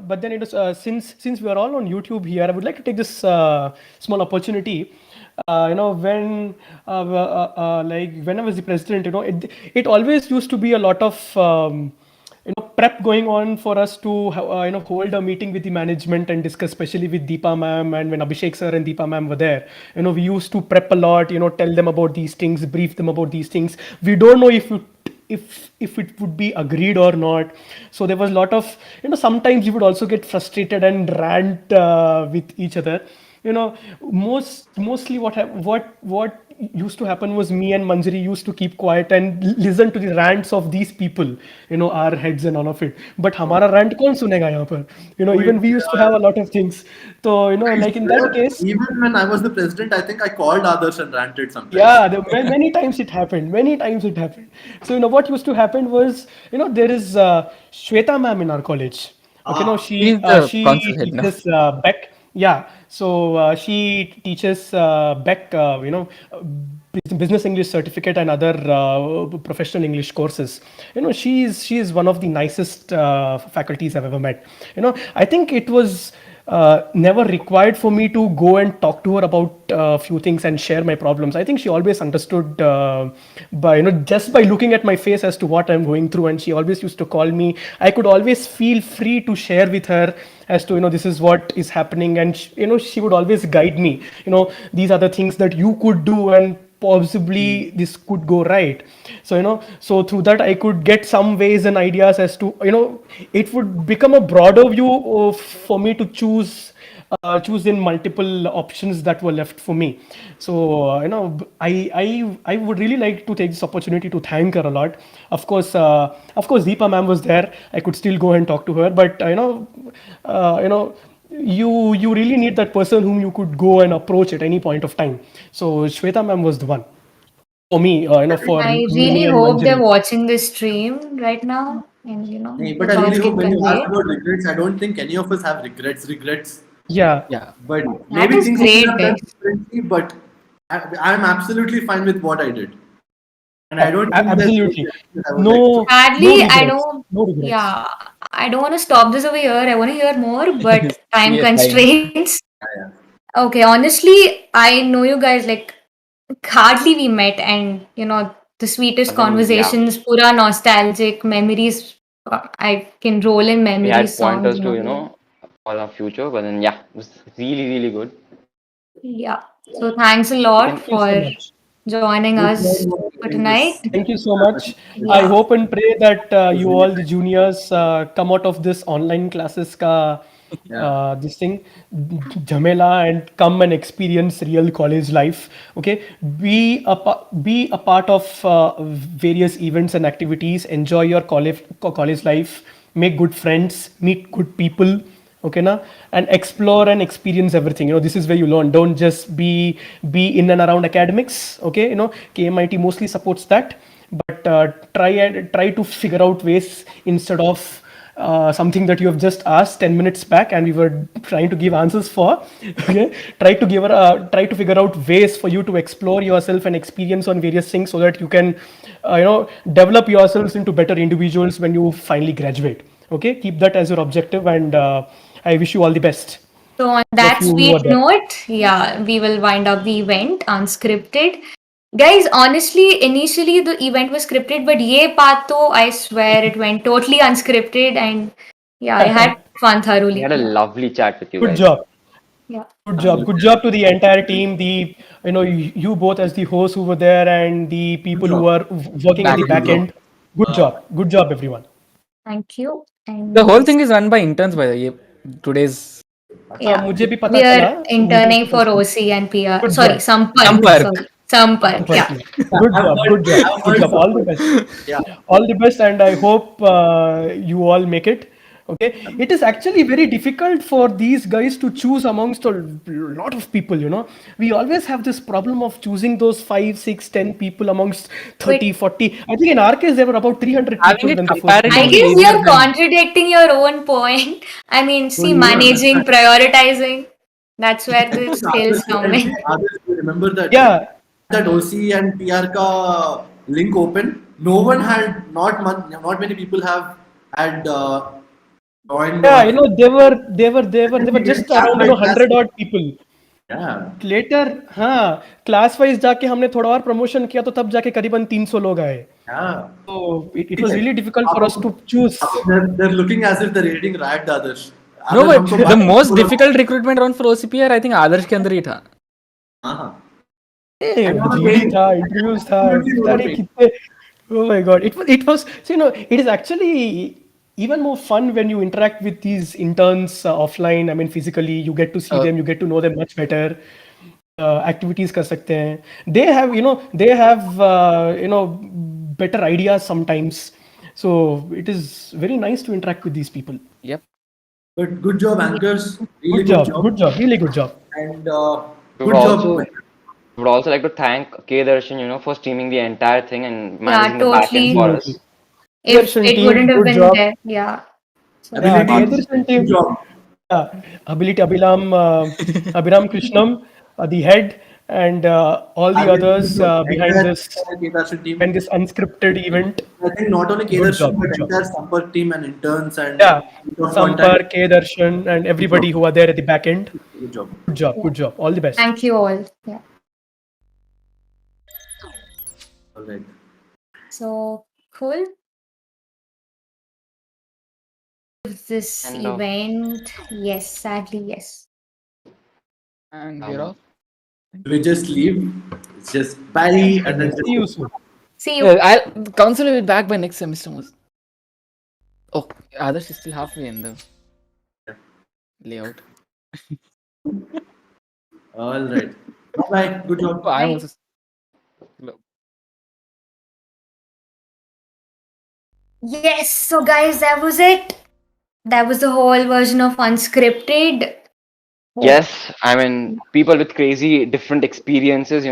but then since we are all on YouTube here, I would like to take this small opportunity. When I was the president, it always used to be a lot of prep going on for us to hold a meeting with the management and discuss, especially with Deepa ma'am, and when Abhishek sir and Deepa ma'am were there, we used to prep a lot, tell them about these things, brief them about these things. We don't know if it would be agreed or not. So there was a lot of, sometimes you would also get frustrated and rant with each other. Mostly what used to happen was me and Manjari used to keep quiet and listen to the rants of these people, our heads and all of it. But हमारा rant कौन सुनेगा यहाँ पर? Even we used to have a lot of things. So like in that case, even when I was the president, I think I called Adarsh and ranted sometimes. yeah, many times it happened. Many times it happened. So what used to happen was, there is Shweta ma'am in our college. Okay, no, She's the council head now. teaches Beck. Yeah, so she teaches Beck. Business English certificate and other professional English courses. She is one of the nicest faculties I've ever met. I think it was never required for me to go and talk to her about a few things and share my problems. I think she always understood by just by looking at my face as to what I'm going through, and she always used to call me. I could always feel free to share with her as to this is what is happening, and she would always guide me. These are the things that you could do, and possibly this could go right. So so through that I could get some ways and ideas as to it would become a broader view for me to choose in multiple options that were left for me. So I would really like to take this opportunity to thank her a lot. Of course Deepa ma'am was there. I could still go and talk to her, but you really need that person whom you could go and approach at any point of time. So Shweta ma'am was the one for me. For I me really and hope they're Manjari. watching this stream right now, and Hey, the but I thoughts really get hope when you ask conveyed. about regrets, I don't think any of us have regrets. Yeah. But That maybe is things we could great, have done guys. differently, but I'm absolutely fine with what I did. And I don't think there's Absolutely. anything that I would like to No Sadly, I regrets. don't. No regrets. Yeah, I don't want to stop this over here. I want to hear more, but time Yes, time. constraints. Yeah. Okay, honestly, I know you guys like hardly we met, and the sweetest But then, yeah, conversations, pura nostalgic memories. I can roll in we memories had songs, pointers to, all our future. But then, yeah, it was really, really good. Yeah. So thanks a We lot can, Thank you so for much. joining us for tonight. Thank you so much. I Yeah. hope and pray that you all, the juniors, come out of this online classes ka this thing, Jamela, and come and experience real college life. Okay, be a part of various events and activities. Enjoy your college life. Make good friends. Meet good people. Okay, na, and explore and experience everything. This is where you learn. Don't just be in and around academics. Okay, KMIT mostly supports that, but try to figure out ways instead of something that you have just asked 10 minutes back and we were trying to give answers for. Okay, try to figure out ways for you to explore yourself and experience on various things so that you can develop yourselves into better individuals when you finally graduate. Okay, keep that as your objective, and I wish you all the best. So on All of that you who are sweet there. note, yeah, we will wind up the event unscripted. Guys, honestly, initially the event was scripted, but ye part though, I swear it went totally unscripted, and yeah, I had fun we thoroughly. had a Yeah. lovely chat with you Good guys. job. Yeah. Good job to the entire team. You both as the hosts who were there and the people who are working at the back end. Good job, everyone. Thank you. And The whole yes, thing is run by interns, by the way. Today's yeah, मुझे भी पता we are चला, so मुझे interning भी for पता- OC and PR. Good Sorry, job. Sampark. Sampark. Sorry, Sampark. Yeah. Good job. All the best. Yeah. All the best, and I hope you all make it. Okay, it is actually very difficult for these guys to choose amongst a lot of people. We always have this problem of choosing those 5, 6, 10 people amongst 30, 40. I think in our case there were about 300 Having people it when the first. comparatively I guess easier you're than contradicting your own point. I mean, see, you managing, understand. prioritizing, that's where the skills come in. Remember that? Yeah. That OC and PR ka link open. No one had not many people have had joined. Yeah, they were just around 100 odd people. Yeah. Letter हाँ class wise जाके हमने थोड़ा और promotion किया तो तब जाके करीबन 300 लोग आए. Yeah. So it was really difficult for us to choose. They're looking as if they're rating right, Adarsh. No, but the most difficult recruitment round for OCPR, I think आदर्श के अंदर ही था. GD था, interviews था, अरे कितने, oh my god, it was so it is actually even more fun when you interact with these interns offline. I mean physically you get to see them, you get to know them much better. Activities कर सकते हैं. They have better ideas sometimes. So it is very nice to interact with these people. Yep. But good job, anchors. Really Good job, really good job. And good job. Would also like to thank kDARSHAN, for streaming the entire thing and managing the totally. back end for us. If it wouldn't have been there, yeah. So kDARSHAN team. Ability Abhiram Krishnam, the head, and all the others behind this unscripted event. I think not only kDARSHAN but entire SAMPARK team and interns and SAMPARK, kDARSHAN, and everybody who are there at the back end. Good job. Good job. All the best. Thank you all. Yeah. All right. So cool. This event, yes, sadly, yes. And we're off. We just leave. It's just bye and then see you soon. See you. Council will be back by next semester. Oh, Adarsh is still halfway in the layout. All right. Bye. Good job. I'm also. Yes, so guys, that was it. That was the whole version of Unscripted. Yes, I mean, people with crazy different experiences,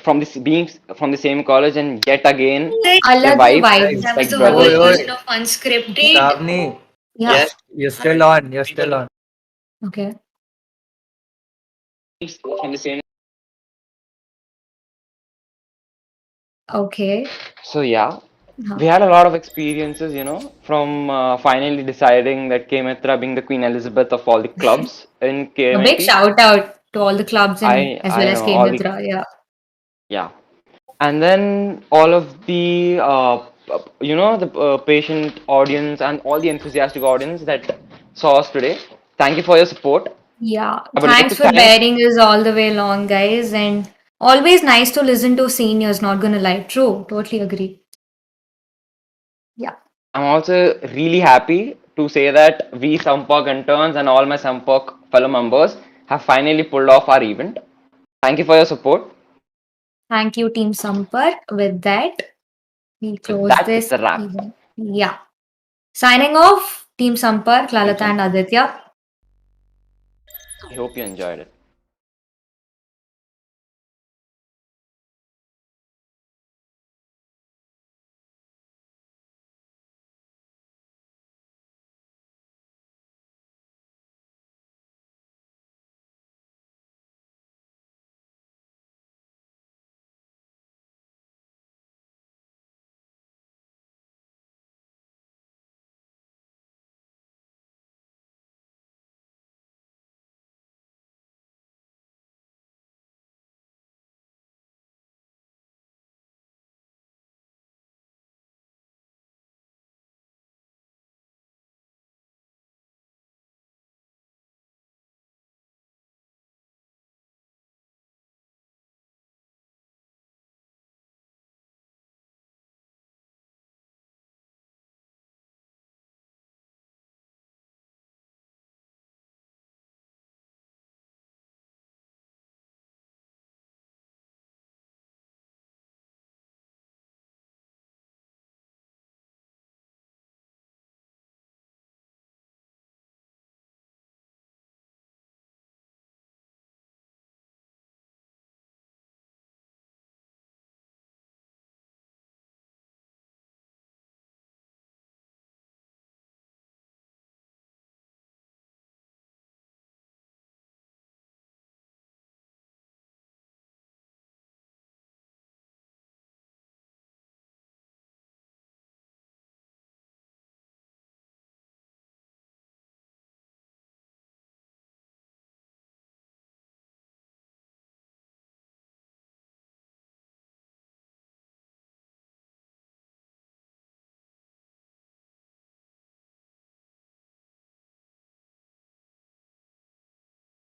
from being from the same college and yet again, Alag their vibe. That was the whole version of Unscripted. Shavni, Yeah. Yes. you're still on. You're still on. Okay. From the same. Okay. So yeah, we had a lot of experiences, from finally deciding that K-Mitra being the Queen Elizabeth of all the clubs in KMIT. A big shout out to all the clubs and as well as know, all K-Mitra. Yeah. Yeah. And then all of the, the patient audience and all the enthusiastic audience that saw us today. Thank you for your support. Yeah. I would like Thanks to for thank- bearing us all the way along, guys. And always nice to listen to seniors, not gonna lie. True. Totally agree. Yeah. I'm also really happy to say that we SAMPARK interns and all my SAMPARK fellow members have finally pulled off our event. Thank you for your support. Thank you, Team Sampark. With that, we close that, this it's a wrap. event. Yeah. Signing off, Team Sampark, Lalata and Aditya. I hope you enjoyed it.